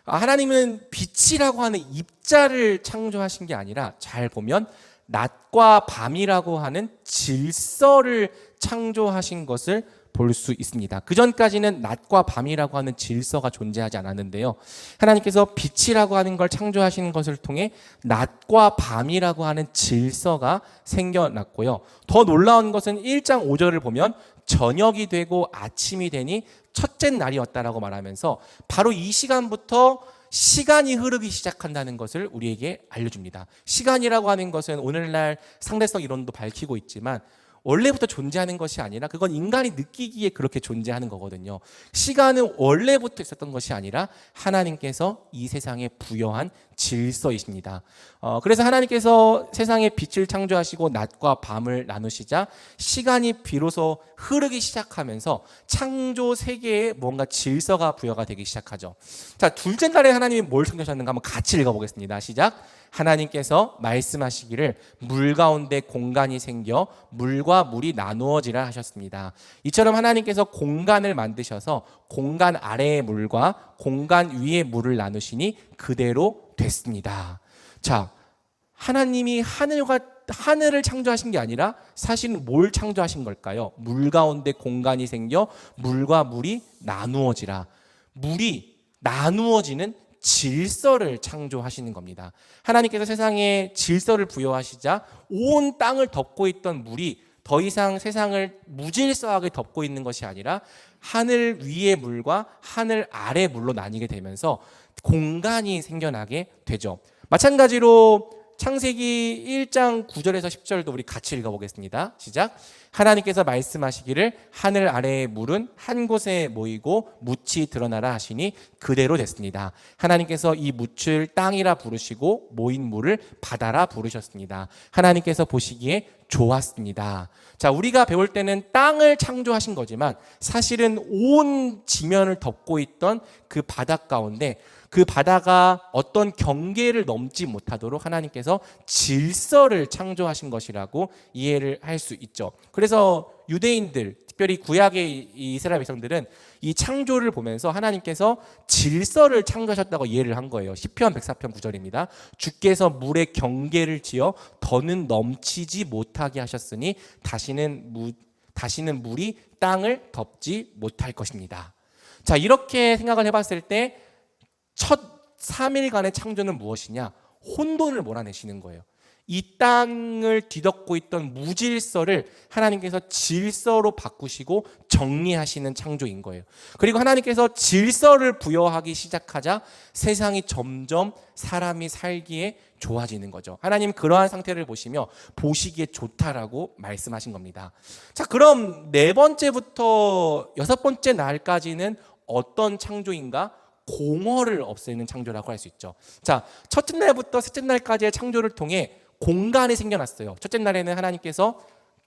하나님은 빛이라고 하는 입자를 창조하신 게 아니라 잘 보면 낮과 밤이라고 하는 질서를 창조하신 것을 볼 수 있습니다. 그 전까지는 낮과 밤이라고 하는 질서가 존재하지 않았는데요. 하나님께서 빛이라고 하는 걸 창조하시는 것을 통해 낮과 밤이라고 하는 질서가 생겨났고요. 더 놀라운 것은 1장 5절을 보면 저녁이 되고 아침이 되니 첫째 날이었다라고 말하면서 바로 이 시간부터 시간이 흐르기 시작한다는 것을 우리에게 알려줍니다. 시간이라고 하는 것은 오늘날 상대성 이론도 밝히고 있지만 원래부터 존재하는 것이 아니라 그건 인간이 느끼기에 그렇게 존재하는 거거든요. 시간은 원래부터 있었던 것이 아니라 하나님께서 이 세상에 부여한 질서이십니다. 그래서 하나님께서 세상에 빛을 창조하시고 낮과 밤을 나누시자 시간이 비로소 흐르기 시작하면서 창조 세계에 뭔가 질서가 부여가 되기 시작하죠. 자, 둘째 날에 하나님이 뭘 창조하셨는가 한번 같이 읽어보겠습니다. 시작. 하나님께서 말씀하시기를 물 가운데 공간이 생겨 물과 물이 나누어지라 하셨습니다. 이처럼 하나님께서 공간을 만드셔서 공간 아래의 물과 공간 위의 물을 나누시니 그대로 됐습니다. 자, 하나님이 하늘을 창조하신 게 아니라 사실은 뭘 창조하신 걸까요? 물 가운데 공간이 생겨 물과 물이 나누어지라. 물이 나누어지는 질서를 창조하시는 겁니다. 하나님께서 세상에 질서를 부여하시자 온 땅을 덮고 있던 물이 더 이상 세상을 무질서하게 덮고 있는 것이 아니라 하늘 위의 물과 하늘 아래 물로 나뉘게 되면서 공간이 생겨나게 되죠. 마찬가지로 창세기 1장 9절에서 10절도 우리 같이 읽어보겠습니다. 시작. 하나님께서 말씀하시기를 하늘 아래의 물은 한 곳에 모이고 묻이 드러나라 하시니 그대로 됐습니다. 하나님께서 이 묻을 땅이라 부르시고 모인 물을 바다라 부르셨습니다. 하나님께서 보시기에 좋았습니다. 자, 우리가 배울 때는 땅을 창조하신 거지만 사실은 온 지면을 덮고 있던 그 바다 가운데 그 바다가 어떤 경계를 넘지 못하도록 하나님께서 질서를 창조하신 것이라고 이해를 할 수 있죠. 그래서 유대인들, 특별히 구약의 이스라엘 백성들은 이 창조를 보면서 하나님께서 질서를 창조하셨다고 이해를 한 거예요. 시편 104편 9절입니다. 주께서 물의 경계를 지어 더는 넘치지 못하게 하셨으니 다시는 물이 땅을 덮지 못할 것입니다. 자, 이렇게 생각을 해봤을 때 첫 3일간의 창조는 무엇이냐? 혼돈을 몰아내시는 거예요. 이 땅을 뒤덮고 있던 무질서를 하나님께서 질서로 바꾸시고 정리하시는 창조인 거예요. 그리고 하나님께서 질서를 부여하기 시작하자 세상이 점점 사람이 살기에 좋아지는 거죠. 하나님 그러한 상태를 보시며 보시기에 좋다라고 말씀하신 겁니다. 자, 그럼 네 번째부터 여섯 번째 날까지는 어떤 창조인가? 공허를 없애는 창조라고 할 수 있죠. 자, 첫째 날부터 셋째 날까지의 창조를 통해 공간이 생겨났어요. 첫째 날에는 하나님께서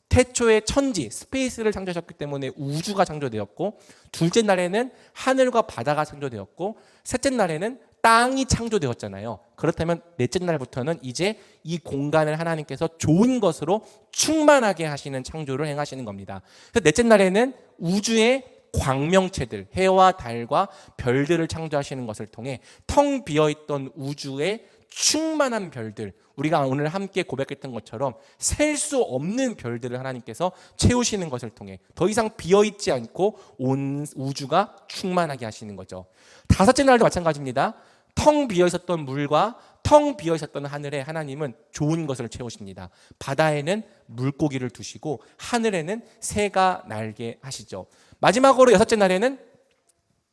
태초에 천지, 스페이스를 창조하셨기 때문에 우주가 창조되었고, 둘째 날에는 하늘과 바다가 창조되었고, 셋째 날에는 땅이 창조되었잖아요. 그렇다면 넷째 날부터는 이제 이 공간을 하나님께서 좋은 것으로 충만하게 하시는 창조를 행하시는 겁니다. 그래서 넷째 날에는 우주의 광명체들, 해와 달과 별들을 창조하시는 것을 통해 텅 비어있던 우주의 충만한 별들, 우리가 오늘 함께 고백했던 것처럼 셀 수 없는 별들을 하나님께서 채우시는 것을 통해 더 이상 비어있지 않고 온 우주가 충만하게 하시는 거죠. 다섯째 날도 마찬가지입니다. 텅 비어있었던 물과 텅 비어있었던 하늘에 하나님은 좋은 것을 채우십니다. 바다에는 물고기를 두시고 하늘에는 새가 날게 하시죠. 마지막으로 여섯째 날에는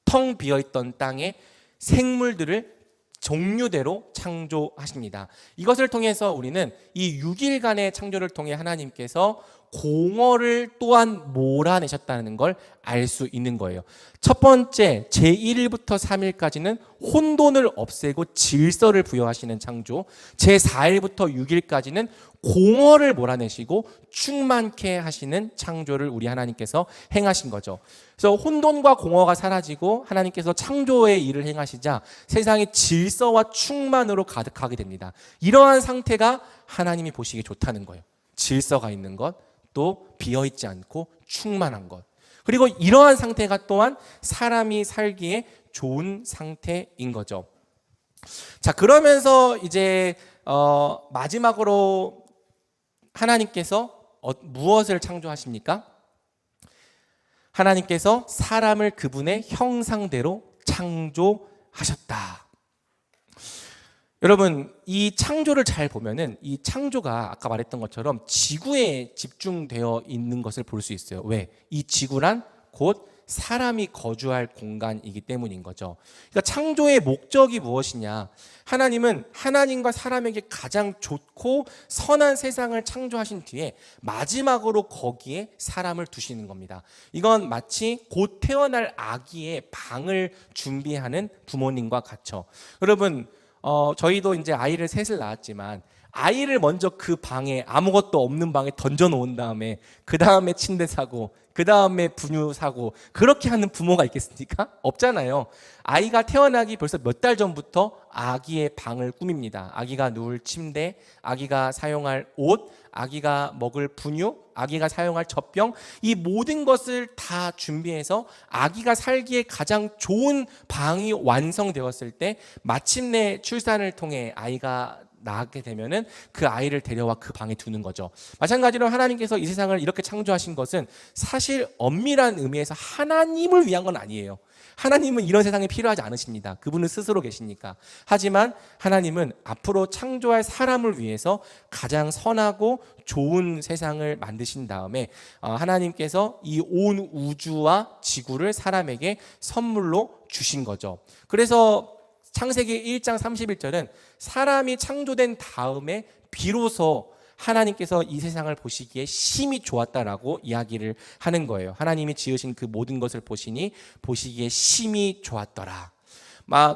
텅 비어있던 땅에 생물들을 종류대로 창조하십니다. 이것을 통해서 우리는 이 6일간의 창조를 통해 하나님께서 공허를 또한 몰아내셨다는 걸 알 수 있는 거예요. 첫 번째, 제1일부터 3일까지는 혼돈을 없애고 질서를 부여하시는 창조, 제4일부터 6일까지는 공허를 몰아내시고 충만케 하시는 창조를 우리 하나님께서 행하신 거죠. 그래서 혼돈과 공허가 사라지고 하나님께서 창조의 일을 행하시자 세상이 질서와 충만으로 가득하게 됩니다. 이러한 상태가 하나님이 보시기에 좋다는 거예요. 질서가 있는 것, 또 비어있지 않고 충만한 것. 그리고 이러한 상태가 또한 사람이 살기에 좋은 상태인 거죠. 자, 그러면서 이제 마지막으로 하나님께서 무엇을 창조하십니까? 하나님께서 사람을 그분의 형상대로 창조하셨다. 여러분, 이 창조를 잘 보면은 이 창조가 아까 말했던 것처럼 지구에 집중되어 있는 것을 볼 수 있어요. 왜? 이 지구란 곧 사람이 거주할 공간이기 때문인 거죠. 그러니까 창조의 목적이 무엇이냐? 하나님은 하나님과 사람에게 가장 좋고 선한 세상을 창조하신 뒤에 마지막으로 거기에 사람을 두시는 겁니다. 이건 마치 곧 태어날 아기의 방을 준비하는 부모님과 같죠. 여러분, 저희도 이제 아이를 셋을 낳았지만 아이를 먼저 그 방에 아무것도 없는 방에 던져 놓은 다음에 그 다음에 침대 사고 그 다음에 분유 사고 그렇게 하는 부모가 있겠습니까? 없잖아요. 아이가 태어나기 벌써 몇 달 전부터 아기의 방을 꾸밉니다. 아기가 누울 침대, 아기가 사용할 옷, 아기가 먹을 분유, 아기가 사용할 젖병, 이 모든 것을 다 준비해서 아기가 살기에 가장 좋은 방이 완성되었을 때 마침내 출산을 통해 아이가 낳게 되면은 그 아이를 데려와 그 방에 두는 거죠. 마찬가지로 하나님께서 이 세상을 이렇게 창조하신 것은 사실 엄밀한 의미에서 하나님을 위한 건 아니에요. 하나님은 이런 세상이 필요하지 않으십니다. 그분은 스스로 계시니까. 하지만 하나님은 앞으로 창조할 사람을 위해서 가장 선하고 좋은 세상을 만드신 다음에 하나님께서 이 온 우주와 지구를 사람에게 선물로 주신 거죠. 그래서 창세기 1장 31절은 사람이 창조된 다음에 비로소 하나님께서 이 세상을 보시기에 심히 좋았다라고 이야기를 하는 거예요. 하나님이 지으신 그 모든 것을 보시니 보시기에 심히 좋았더라.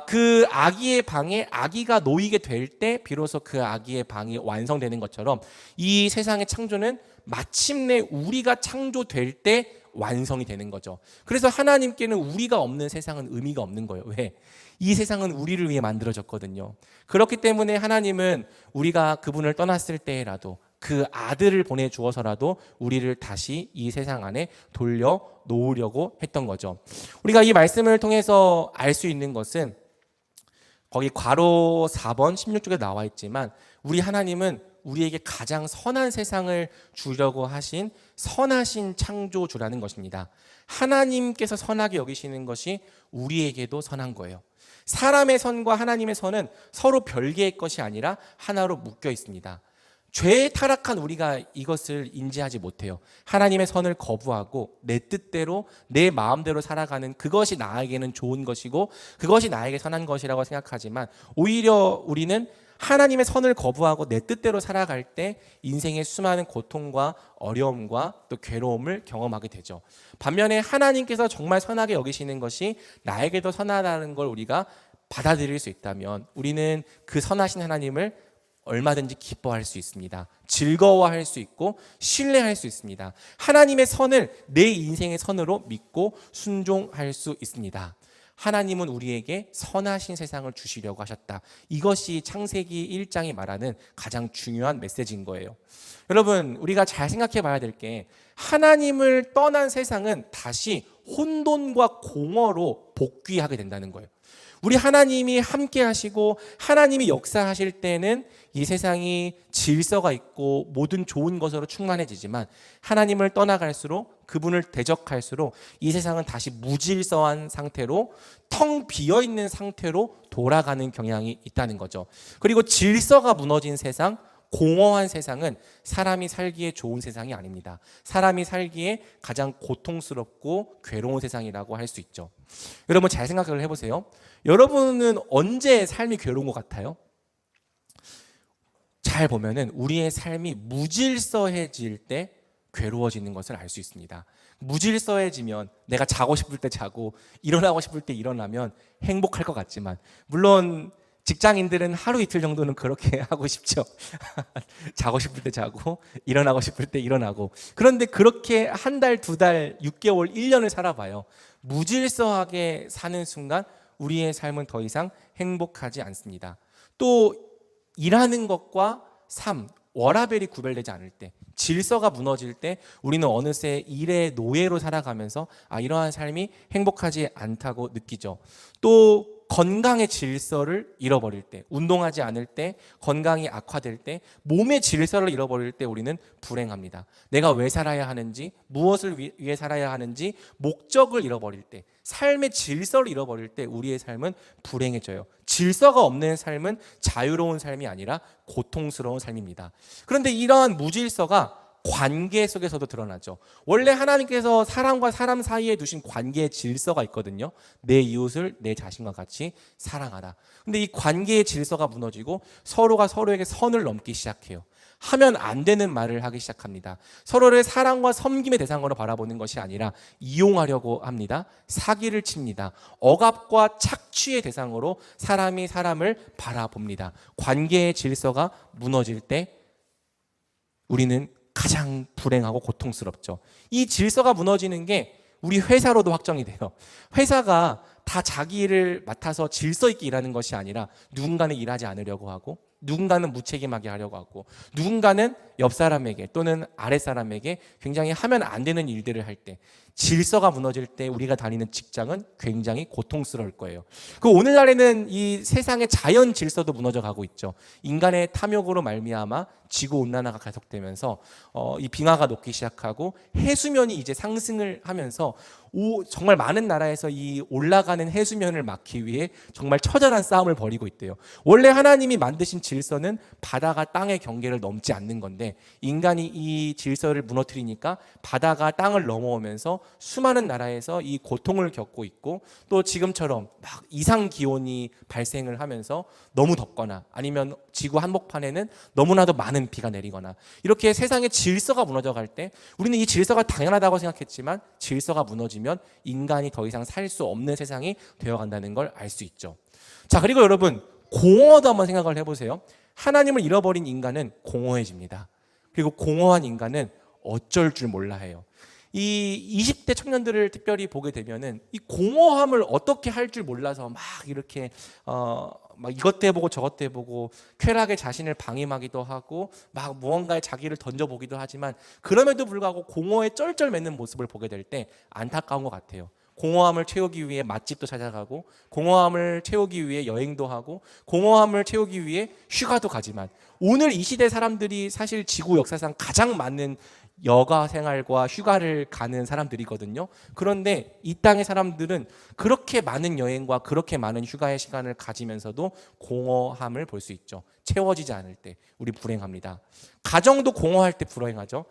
그 아기의 방에 아기가 놓이게 될 때 비로소 그 아기의 방이 완성되는 것처럼 이 세상의 창조는 마침내 우리가 창조될 때 완성이 되는 거죠. 그래서 하나님께는 우리가 없는 세상은 의미가 없는 거예요. 왜? 이 세상은 우리를 위해 만들어졌거든요. 그렇기 때문에 하나님은 우리가 그분을 떠났을 때라도 그 아들을 보내주어서라도 우리를 다시 이 세상 안에 돌려 놓으려고 했던 거죠. 우리가 이 말씀을 통해서 알 수 있는 것은 거기 괄호 4번 16쪽에 나와 있지만 우리 하나님은 우리에게 가장 선한 세상을 주려고 하신 선하신 창조주라는 것입니다. 하나님께서 선하게 여기시는 것이 우리에게도 선한 거예요. 사람의 선과 하나님의 선은 서로 별개의 것이 아니라 하나로 묶여 있습니다. 죄에 타락한 우리가 이것을 인지하지 못해요. 하나님의 선을 거부하고 내 뜻대로 내 마음대로 살아가는 그것이 나에게는 좋은 것이고 그것이 나에게 선한 것이라고 생각하지만 오히려 우리는 하나님의 선을 거부하고 내 뜻대로 살아갈 때 인생의 수많은 고통과 어려움과 또 괴로움을 경험하게 되죠. 반면에 하나님께서 정말 선하게 여기시는 것이 나에게도 선하다는 걸 우리가 받아들일 수 있다면 우리는 그 선하신 하나님을 얼마든지 기뻐할 수 있습니다. 즐거워할 수 있고 신뢰할 수 있습니다. 하나님의 선을 내 인생의 선으로 믿고 순종할 수 있습니다. 하나님은 우리에게 선하신 세상을 주시려고 하셨다. 이것이 창세기 1장이 말하는 가장 중요한 메시지인 거예요. 여러분, 우리가 잘 생각해 봐야 될 게 하나님을 떠난 세상은 다시 혼돈과 공허로 복귀하게 된다는 거예요. 우리 하나님이 함께 하시고 하나님이 역사하실 때는 이 세상이 질서가 있고 모든 좋은 것으로 충만해지지만 하나님을 떠나갈수록 그분을 대적할수록 이 세상은 다시 무질서한 상태로 텅 비어있는 상태로 돌아가는 경향이 있다는 거죠. 그리고 질서가 무너진 세상, 공허한 세상은 사람이 살기에 좋은 세상이 아닙니다. 사람이 살기에 가장 고통스럽고 괴로운 세상이라고 할 수 있죠. 여러분 잘 생각을 해보세요. 여러분은 언제 삶이 괴로운 것 같아요? 잘 보면은 우리의 삶이 무질서해질 때 괴로워지는 것을 알 수 있습니다. 무질서해지면 내가 자고 싶을 때 자고 일어나고 싶을 때 일어나면 행복할 것 같지만, 물론 직장인들은 하루 이틀 정도는 그렇게 하고 싶죠. 자고 싶을 때 자고 일어나고 싶을 때 일어나고. 그런데 그렇게 한 달, 두 달, 6개월, 1년을 살아봐요. 무질서하게 사는 순간 우리의 삶은 더 이상 행복하지 않습니다. 또 일하는 것과 삶, 워라밸이 구별되지 않을 때, 질서가 무너질 때 우리는 어느새 일의 노예로 살아가면서 이러한 삶이 행복하지 않다고 느끼죠. 또 건강의 질서를 잃어버릴 때, 운동하지 않을 때, 건강이 악화될 때, 몸의 질서를 잃어버릴 때 우리는 불행합니다. 내가 왜 살아야 하는지, 무엇을 위해 살아야 하는지 목적을 잃어버릴 때, 삶의 질서를 잃어버릴 때 우리의 삶은 불행해져요. 질서가 없는 삶은 자유로운 삶이 아니라 고통스러운 삶입니다. 그런데 이러한 무질서가 관계 속에서도 드러나죠. 원래 하나님께서 사람과 사람 사이에 두신 관계의 질서가 있거든요. 내 이웃을 내 자신과 같이 사랑하라. 근데 이 관계의 질서가 무너지고 서로가 서로에게 선을 넘기 시작해요. 하면 안 되는 말을 하기 시작합니다. 서로를 사랑과 섬김의 대상으로 바라보는 것이 아니라 이용하려고 합니다. 사기를 칩니다. 억압과 착취의 대상으로 사람이 사람을 바라봅니다. 관계의 질서가 무너질 때 우리는 가장 불행하고 고통스럽죠. 이 질서가 무너지는 게 우리 회사로도 확정이 돼요. 회사가 다 자기 일을 맡아서 질서 있게 일하는 것이 아니라 누군가는 일하지 않으려고 하고, 누군가는 무책임하게 하려고 하고, 누군가는 옆 사람에게 또는 아랫 사람에게 굉장히 하면 안 되는 일들을 할 때, 질서가 무너질 때 우리가 다니는 직장은 굉장히 고통스러울 거예요. 그 오늘날에는 이 세상의 자연 질서도 무너져 가고 있죠. 인간의 탐욕으로 말미암아 지구 온난화가 가속되면서 이 빙하가 녹기 시작하고 해수면이 이제 상승을 하면서 정말 많은 나라에서 이 올라가는 해수면을 막기 위해 정말 처절한 싸움을 벌이고 있대요. 원래 하나님이 만드신 질서는 바다가 땅의 경계를 넘지 않는 건데, 인간이 이 질서를 무너뜨리니까 바다가 땅을 넘어오면서 수많은 나라에서 이 고통을 겪고 있고, 또 지금처럼 막 이상 기온이 발생을 하면서 너무 덥거나 아니면 지구 한복판에는 너무나도 많은 비가 내리거나, 이렇게 세상의 질서가 무너져 갈 때 우리는 이 질서가 당연하다고 생각했지만 질서가 무너지면 인간이 더 이상 살 수 없는 세상이 되어간다는 걸 알 수 있죠. 자, 그리고 여러분, 공허도 한번 생각을 해보세요. 하나님을 잃어버린 인간은 공허해집니다. 그리고 공허한 인간은 어쩔 줄 몰라 해요. 이 20대 청년들을 특별히 보게 되면은 이 공허함을 어떻게 할 줄 몰라서 막 이렇게 막 이것도 해보고 저것도 해보고 쾌락에 자신을 방임하기도 하고 막 무언가에 자기를 던져보기도 하지만, 그럼에도 불구하고 공허에 쩔쩔매는 모습을 보게 될 때 안타까운 것 같아요. 공허함을 채우기 위해 맛집도 찾아가고, 공허함을 채우기 위해 여행도 하고, 공허함을 채우기 위해 휴가도 가지만, 오늘 이 시대 사람들이 사실 지구 역사상 가장 많은 여가 생활과 휴가를 가는 사람들이거든요. 그런데 이 땅의 사람들은 그렇게 많은 여행과 그렇게 많은 휴가의 시간을 가지면서도 공허함을 볼 수 있죠. 채워지지 않을 때 우리 불행합니다. 가정도 공허할 때 불행하죠.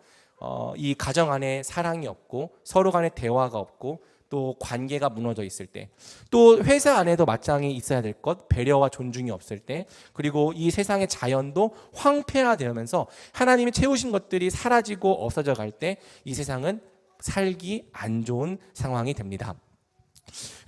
이 가정 안에 사랑이 없고 서로 간에 대화가 없고 또 관계가 무너져 있을 때, 또 회사 안에도 맞짱이 있어야 될 것, 배려와 존중이 없을 때, 그리고 이 세상의 자연도 황폐화되면서 하나님이 채우신 것들이 사라지고 없어져 갈 때 이 세상은 살기 안 좋은 상황이 됩니다.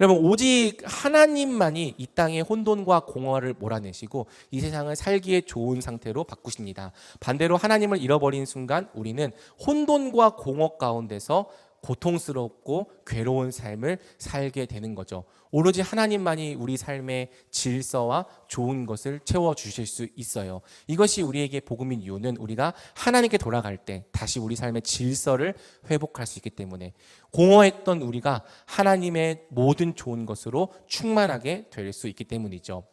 여러분, 오직 하나님만이 이 땅의 혼돈과 공허를 몰아내시고 이 세상을 살기에 좋은 상태로 바꾸십니다. 반대로 하나님을 잃어버린 순간 우리는 혼돈과 공허 가운데서 고통스럽고 괴로운 삶을 살게 되는 거죠. 오로지 하나님만이 우리 삶의 질서와 좋은 것을 채워주실 수 있어요. 이것이 우리에게 복음인 이유는 우리가 하나님께 돌아갈 때 다시 우리 삶의 질서를 회복할 수 있기 때문에, 공허했던 우리가 하나님의 모든 좋은 것으로 충만하게 될 수 있기 때문이죠.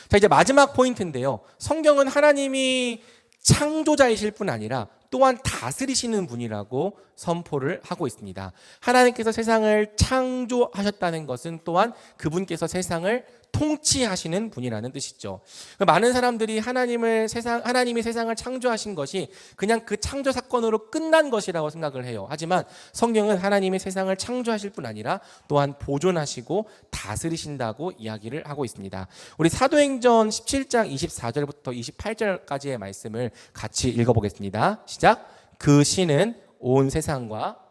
자, 이제 마지막 포인트인데요. 성경은 하나님이 창조자이실 뿐 아니라 또한 다스리시는 분이라고 선포를 하고 있습니다. 하나님께서 세상을 창조하셨다는 것은 또한 그분께서 세상을 통치하시는 분이라는 뜻이죠. 많은 사람들이 하나님이 세상을 창조하신 것이 그냥 그 창조 사건으로 끝난 것이라고 생각을 해요. 하지만 성경은 하나님이 세상을 창조하실 뿐 아니라 또한 보존하시고 다스리신다고 이야기를 하고 있습니다. 우리 사도행전 17장 24절부터 28절까지의 말씀을 같이 읽어보겠습니다. 시작. 그 신은 온 세상과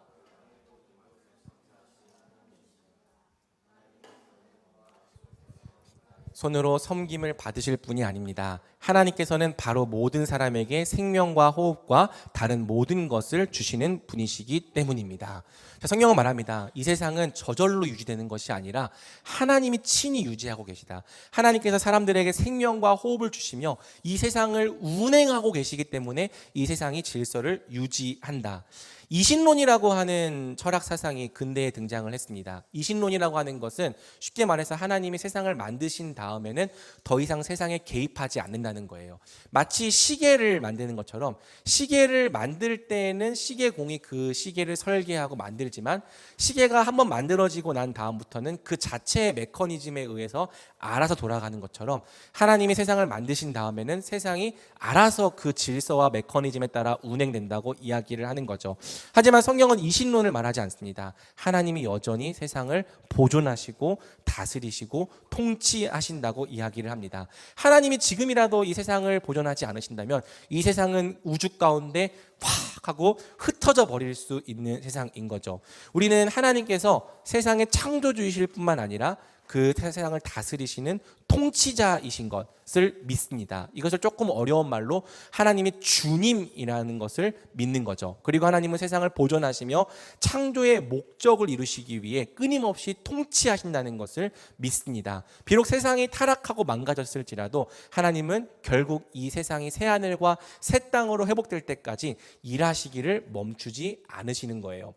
손으로 섬김을 받으실 분이 아닙니다. 하나님께서는 바로 모든 사람에게 생명과 호흡과 다른 모든 것을 주시는 분이시기 때문입니다. 자, 성경은 말합니다. 이 세상은 저절로 유지되는 것이 아니라 하나님이 친히 유지하고 계시다. 하나님께서 사람들에게 생명과 호흡을 주시며 이 세상을 운행하고 계시기 때문에 이 세상이 질서를 유지한다. 이신론이라고 하는 철학 사상이 근대에 등장을 했습니다. 이신론이라고 하는 것은 쉽게 말해서 하나님이 세상을 만드신 다음에는 더 이상 세상에 개입하지 않는다는 거예요. 마치 시계를 만드는 것처럼 시계를 만들 때에는 시계공이 그 시계를 설계하고 만들지만 시계가 한번 만들어지고 난 다음부터는 그 자체의 메커니즘에 의해서 알아서 돌아가는 것처럼 하나님이 세상을 만드신 다음에는 세상이 알아서 그 질서와 메커니즘에 따라 운행된다고 이야기를 하는 거죠. 하지만 성경은 이신론을 말하지 않습니다. 하나님이 여전히 세상을 보존하시고 다스리시고 통치하신다고 이야기를 합니다. 하나님이 지금이라도 이 세상을 보존하지 않으신다면 이 세상은 우주 가운데 확 하고 흩어져 버릴 수 있는 세상인 거죠. 우리는 하나님께서 세상의 창조주이실 뿐만 아니라 그 세상을 다스리시는 통치자이신 것을 믿습니다. 이것을 조금 어려운 말로 하나님이 주님이라는 것을 믿는 거죠. 그리고 하나님은 세상을 보존하시며 창조의 목적을 이루시기 위해 끊임없이 통치하신다는 것을 믿습니다. 비록 세상이 타락하고 망가졌을지라도 하나님은 결국 이 세상이 새 하늘과 새 땅으로 회복될 때까지 일하시기를 멈추지 않으시는 거예요.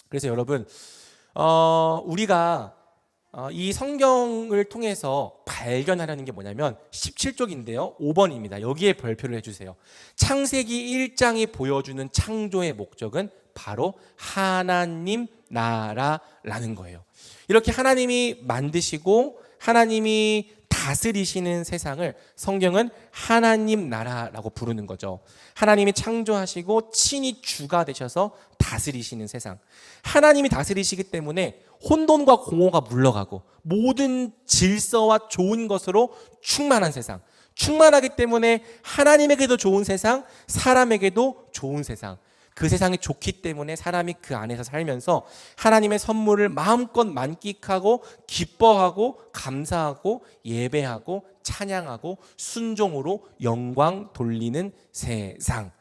그래서 여러분, 우리가 이 성경을 통해서 발견하려는 게 뭐냐면 17쪽인데요. 5번입니다. 여기에 별표를 해주세요. 창세기 1장이 보여주는 창조의 목적은 바로 하나님 나라라는 거예요. 이렇게 하나님이 만드시고 하나님이 다스리시는 세상을 성경은 하나님 나라라고 부르는 거죠. 하나님이 창조하시고 친히 주가 되셔서 다스리시는 세상. 하나님이 다스리시기 때문에 혼돈과 공허가 물러가고 모든 질서와 좋은 것으로 충만한 세상. 충만하기 때문에 하나님에게도 좋은 세상, 사람에게도 좋은 세상. 그 세상이 좋기 때문에 사람이 그 안에서 살면서 하나님의 선물을 마음껏 만끽하고 기뻐하고 감사하고 예배하고 찬양하고 순종으로 영광 돌리는 세상.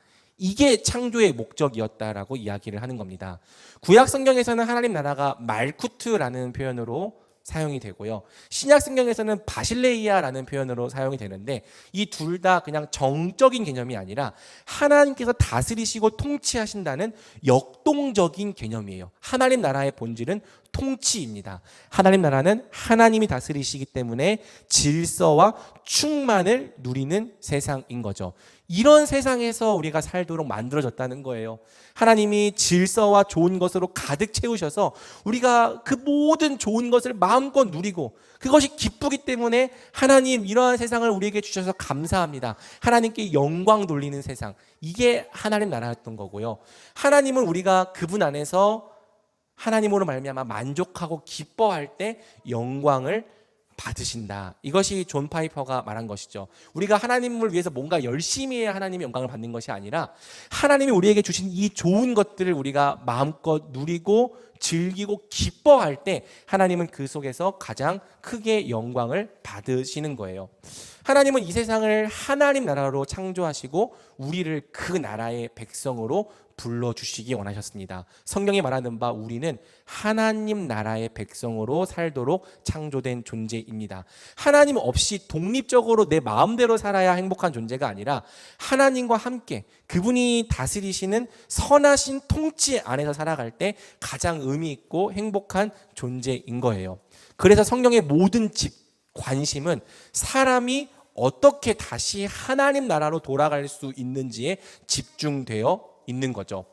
이게 창조의 목적이었다라고 이야기를 하는 겁니다. 구약 성경에서는 하나님 나라가 말쿠트라는 표현으로 사용이 되고요. 신약 성경에서는 바실레이아라는 표현으로 사용이 되는데 이 둘 다 그냥 정적인 개념이 아니라 하나님께서 다스리시고 통치하신다는 역동적인 개념이에요. 하나님 나라의 본질은 통치입니다. 하나님 나라는 하나님이 다스리시기 때문에 질서와 충만을 누리는 세상인 거죠. 이런 세상에서 우리가 살도록 만들어졌다는 거예요. 하나님이 질서와 좋은 것으로 가득 채우셔서 우리가 그 모든 좋은 것을 마음껏 누리고 그것이 기쁘기 때문에 하나님 이러한 세상을 우리에게 주셔서 감사합니다. 하나님께 영광 돌리는 세상. 이게 하나님 나라였던 거고요. 하나님은 우리가 그분 안에서 하나님으로 말미암아 만족하고 기뻐할 때 영광을 받으신다. 이것이 존 파이퍼가 말한 것이죠. 우리가 하나님을 위해서 뭔가 열심히 해야 하나님의 영광을 받는 것이 아니라 하나님이 우리에게 주신 이 좋은 것들을 우리가 마음껏 누리고 즐기고 기뻐할 때 하나님은 그 속에서 가장 크게 영광을 받으시는 거예요. 하나님은 이 세상을 하나님 나라로 창조하시고 우리를 그 나라의 백성으로 불러주시기 원하셨습니다. 성경이 말하는 바 우리는 하나님 나라의 백성으로 살도록 창조된 존재입니다. 하나님 없이 독립적으로 내 마음대로 살아야 행복한 존재가 아니라 하나님과 함께 그분이 다스리시는 선하신 통치 안에서 살아갈 때 가장 의미 있고 행복한 존재인 거예요. 그래서 성경의 모든 관심은 사람이 어떻게 다시 하나님 나라로 돌아갈 수 있는지에 집중되어 있는 거죠.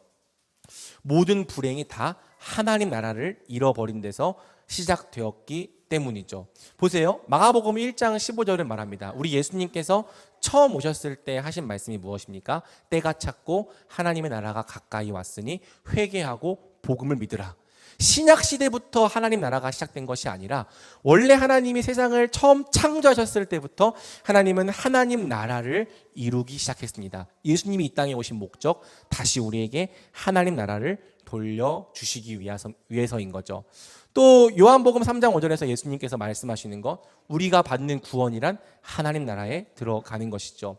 모든 불행이 다 하나님 나라를 잃어버린 데서 시작되었기 때문이죠. 보세요. 마가복음 1장 15절을 말합니다. 우리 예수님께서 처음 오셨을 때 하신 말씀이 무엇입니까? 때가 찼고 하나님의 나라가 가까이 왔으니 회개하고 복음을 믿으라. 신약 시대부터 하나님 나라가 시작된 것이 아니라 원래 하나님이 세상을 처음 창조하셨을 때부터 하나님은 하나님 나라를 이루기 시작했습니다. 예수님이 이 땅에 오신 목적, 다시 우리에게 하나님 나라를 돌려주시기 위해서인 거죠. 또 요한복음 3장 5절에서 예수님께서 말씀하시는 것, 우리가 받는 구원이란 하나님 나라에 들어가는 것이죠.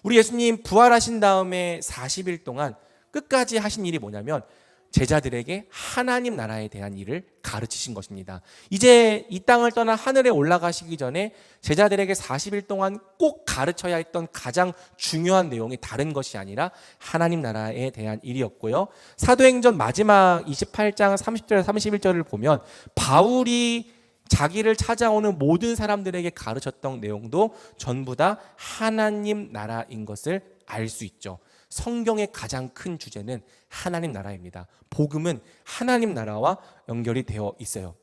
우리 예수님 부활하신 다음에 40일 동안 끝까지 하신 일이 뭐냐면 제자들에게 하나님 나라에 대한 일을 가르치신 것입니다. 이제 이 땅을 떠나 하늘에 올라가시기 전에 제자들에게 40일 동안 꼭 가르쳐야 했던 가장 중요한 내용이 다른 것이 아니라 하나님 나라에 대한 일이었고요. 사도행전 마지막 28장 30절 31절을 보면 바울이 자기를 찾아오는 모든 사람들에게 가르쳤던 내용도 전부 다 하나님 나라인 것을 알 수 있죠. 성경의 가장 큰 주제는 하나님 나라입니다. 복음은 하나님 나라와 연결이 되어 있어요.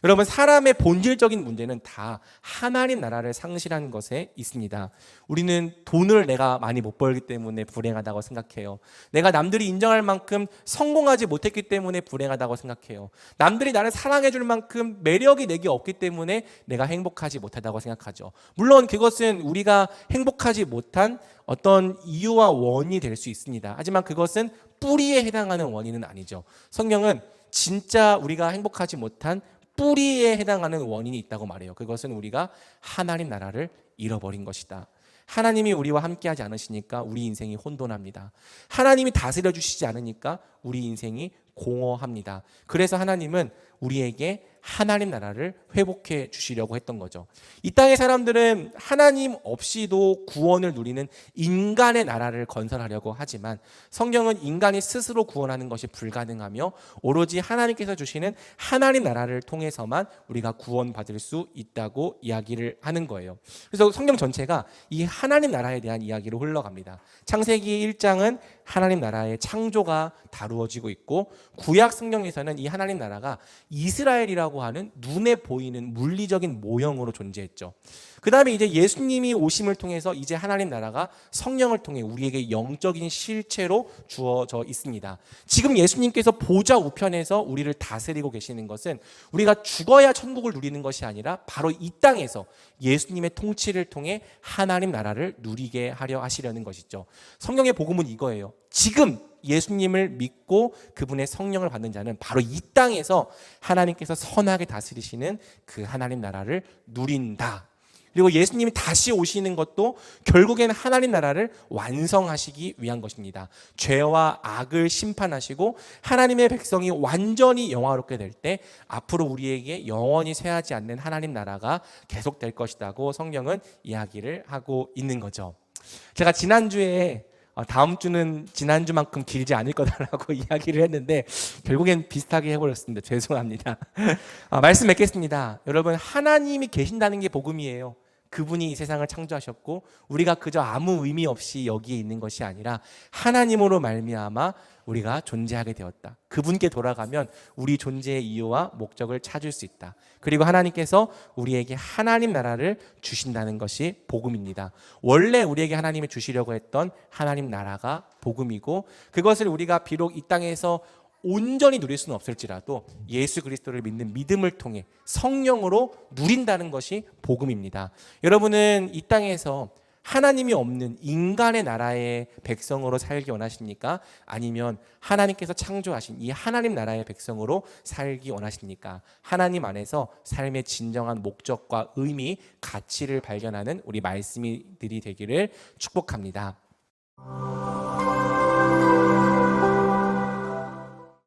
여러분, 사람의 본질적인 문제는 다 하나님 나라를 상실한 것에 있습니다. 우리는 돈을 내가 많이 못 벌기 때문에 불행하다고 생각해요. 내가 남들이 인정할 만큼 성공하지 못했기 때문에 불행하다고 생각해요. 남들이 나를 사랑해 줄 만큼 매력이 내게 없기 때문에 내가 행복하지 못하다고 생각하죠. 물론 그것은 우리가 행복하지 못한 어떤 이유와 원인이 될 수 있습니다. 하지만 그것은 뿌리에 해당하는 원인은 아니죠. 성경은 진짜 우리가 행복하지 못한 뿌리에 해당하는 원인이 있다고 말해요. 그것은 우리가 하나님 나라를 잃어버린 것이다. 하나님이 우리와 함께하지 않으시니까 우리 인생이 혼돈합니다. 하나님이 다스려 주시지 않으니까 우리 인생이 공허합니다. 그래서 하나님은 우리에게 하나님 나라를 회복해 주시려고 했던 거죠. 이 땅의 사람들은 하나님 없이도 구원을 누리는 인간의 나라를 건설하려고 하지만 성경은 인간이 스스로 구원하는 것이 불가능하며 오로지 하나님께서 주시는 하나님 나라를 통해서만 우리가 구원받을 수 있다고 이야기를 하는 거예요. 그래서 성경 전체가 이 하나님 나라에 대한 이야기로 흘러갑니다. 창세기 1장은 하나님 나라의 창조가 다루어지고 있고, 구약 성경에서는 이 하나님 나라가 이스라엘이라고 하는 눈에 보이는 물리적인 모형으로 존재했죠. 그 다음에 이제 예수님이 오심을 통해서 이제 하나님 나라가 성령을 통해 우리에게 영적인 실체로 주어져 있습니다. 지금 예수님께서 보좌 우편에서 우리를 다스리고 계시는 것은 우리가 죽어야 천국을 누리는 것이 아니라 바로 이 땅에서 예수님의 통치를 통해 하나님 나라를 누리게 하려 하시려는 것이죠. 성경의 복음은 이거예요. 지금 예수님을 믿고 그분의 성령을 받는 자는 바로 이 땅에서 하나님께서 선하게 다스리시는 그 하나님 나라를 누린다. 그리고 예수님이 다시 오시는 것도 결국에는 하나님 나라를 완성하시기 위한 것입니다. 죄와 악을 심판하시고 하나님의 백성이 완전히 영화롭게 될 때 앞으로 우리에게 영원히 쇠하지 않는 하나님 나라가 계속될 것이라고 성경은 이야기를 하고 있는 거죠. 제가 지난주에 다음 주는 지난주만큼 길지 않을 거다라고 이야기를 했는데 결국엔 비슷하게 해버렸습니다. 죄송합니다. 말씀 맺겠습니다. 여러분, 하나님이 계신다는 게 복음이에요. 그분이 이 세상을 창조하셨고 우리가 그저 아무 의미 없이 여기에 있는 것이 아니라 하나님으로 말미암아 우리가 존재하게 되었다. 그분께 돌아가면 우리 존재의 이유와 목적을 찾을 수 있다. 그리고 하나님께서 우리에게 하나님 나라를 주신다는 것이 복음입니다. 원래 우리에게 하나님이 주시려고 했던 하나님 나라가 복음이고, 그것을 우리가 비록 이 땅에서 온전히 누릴 수는 없을지라도 예수 그리스도를 믿는 믿음을 통해 성령으로 누린다는 것이 복음입니다. 여러분은 이 땅에서 하나님이 없는 인간의 나라의 백성으로 살기 원하십니까? 아니면 하나님께서 창조하신 이 하나님 나라의 백성으로 살기 원하십니까? 하나님 안에서 삶의 진정한 목적과 의미, 가치를 발견하는 우리 말씀들이 되기를 축복합니다.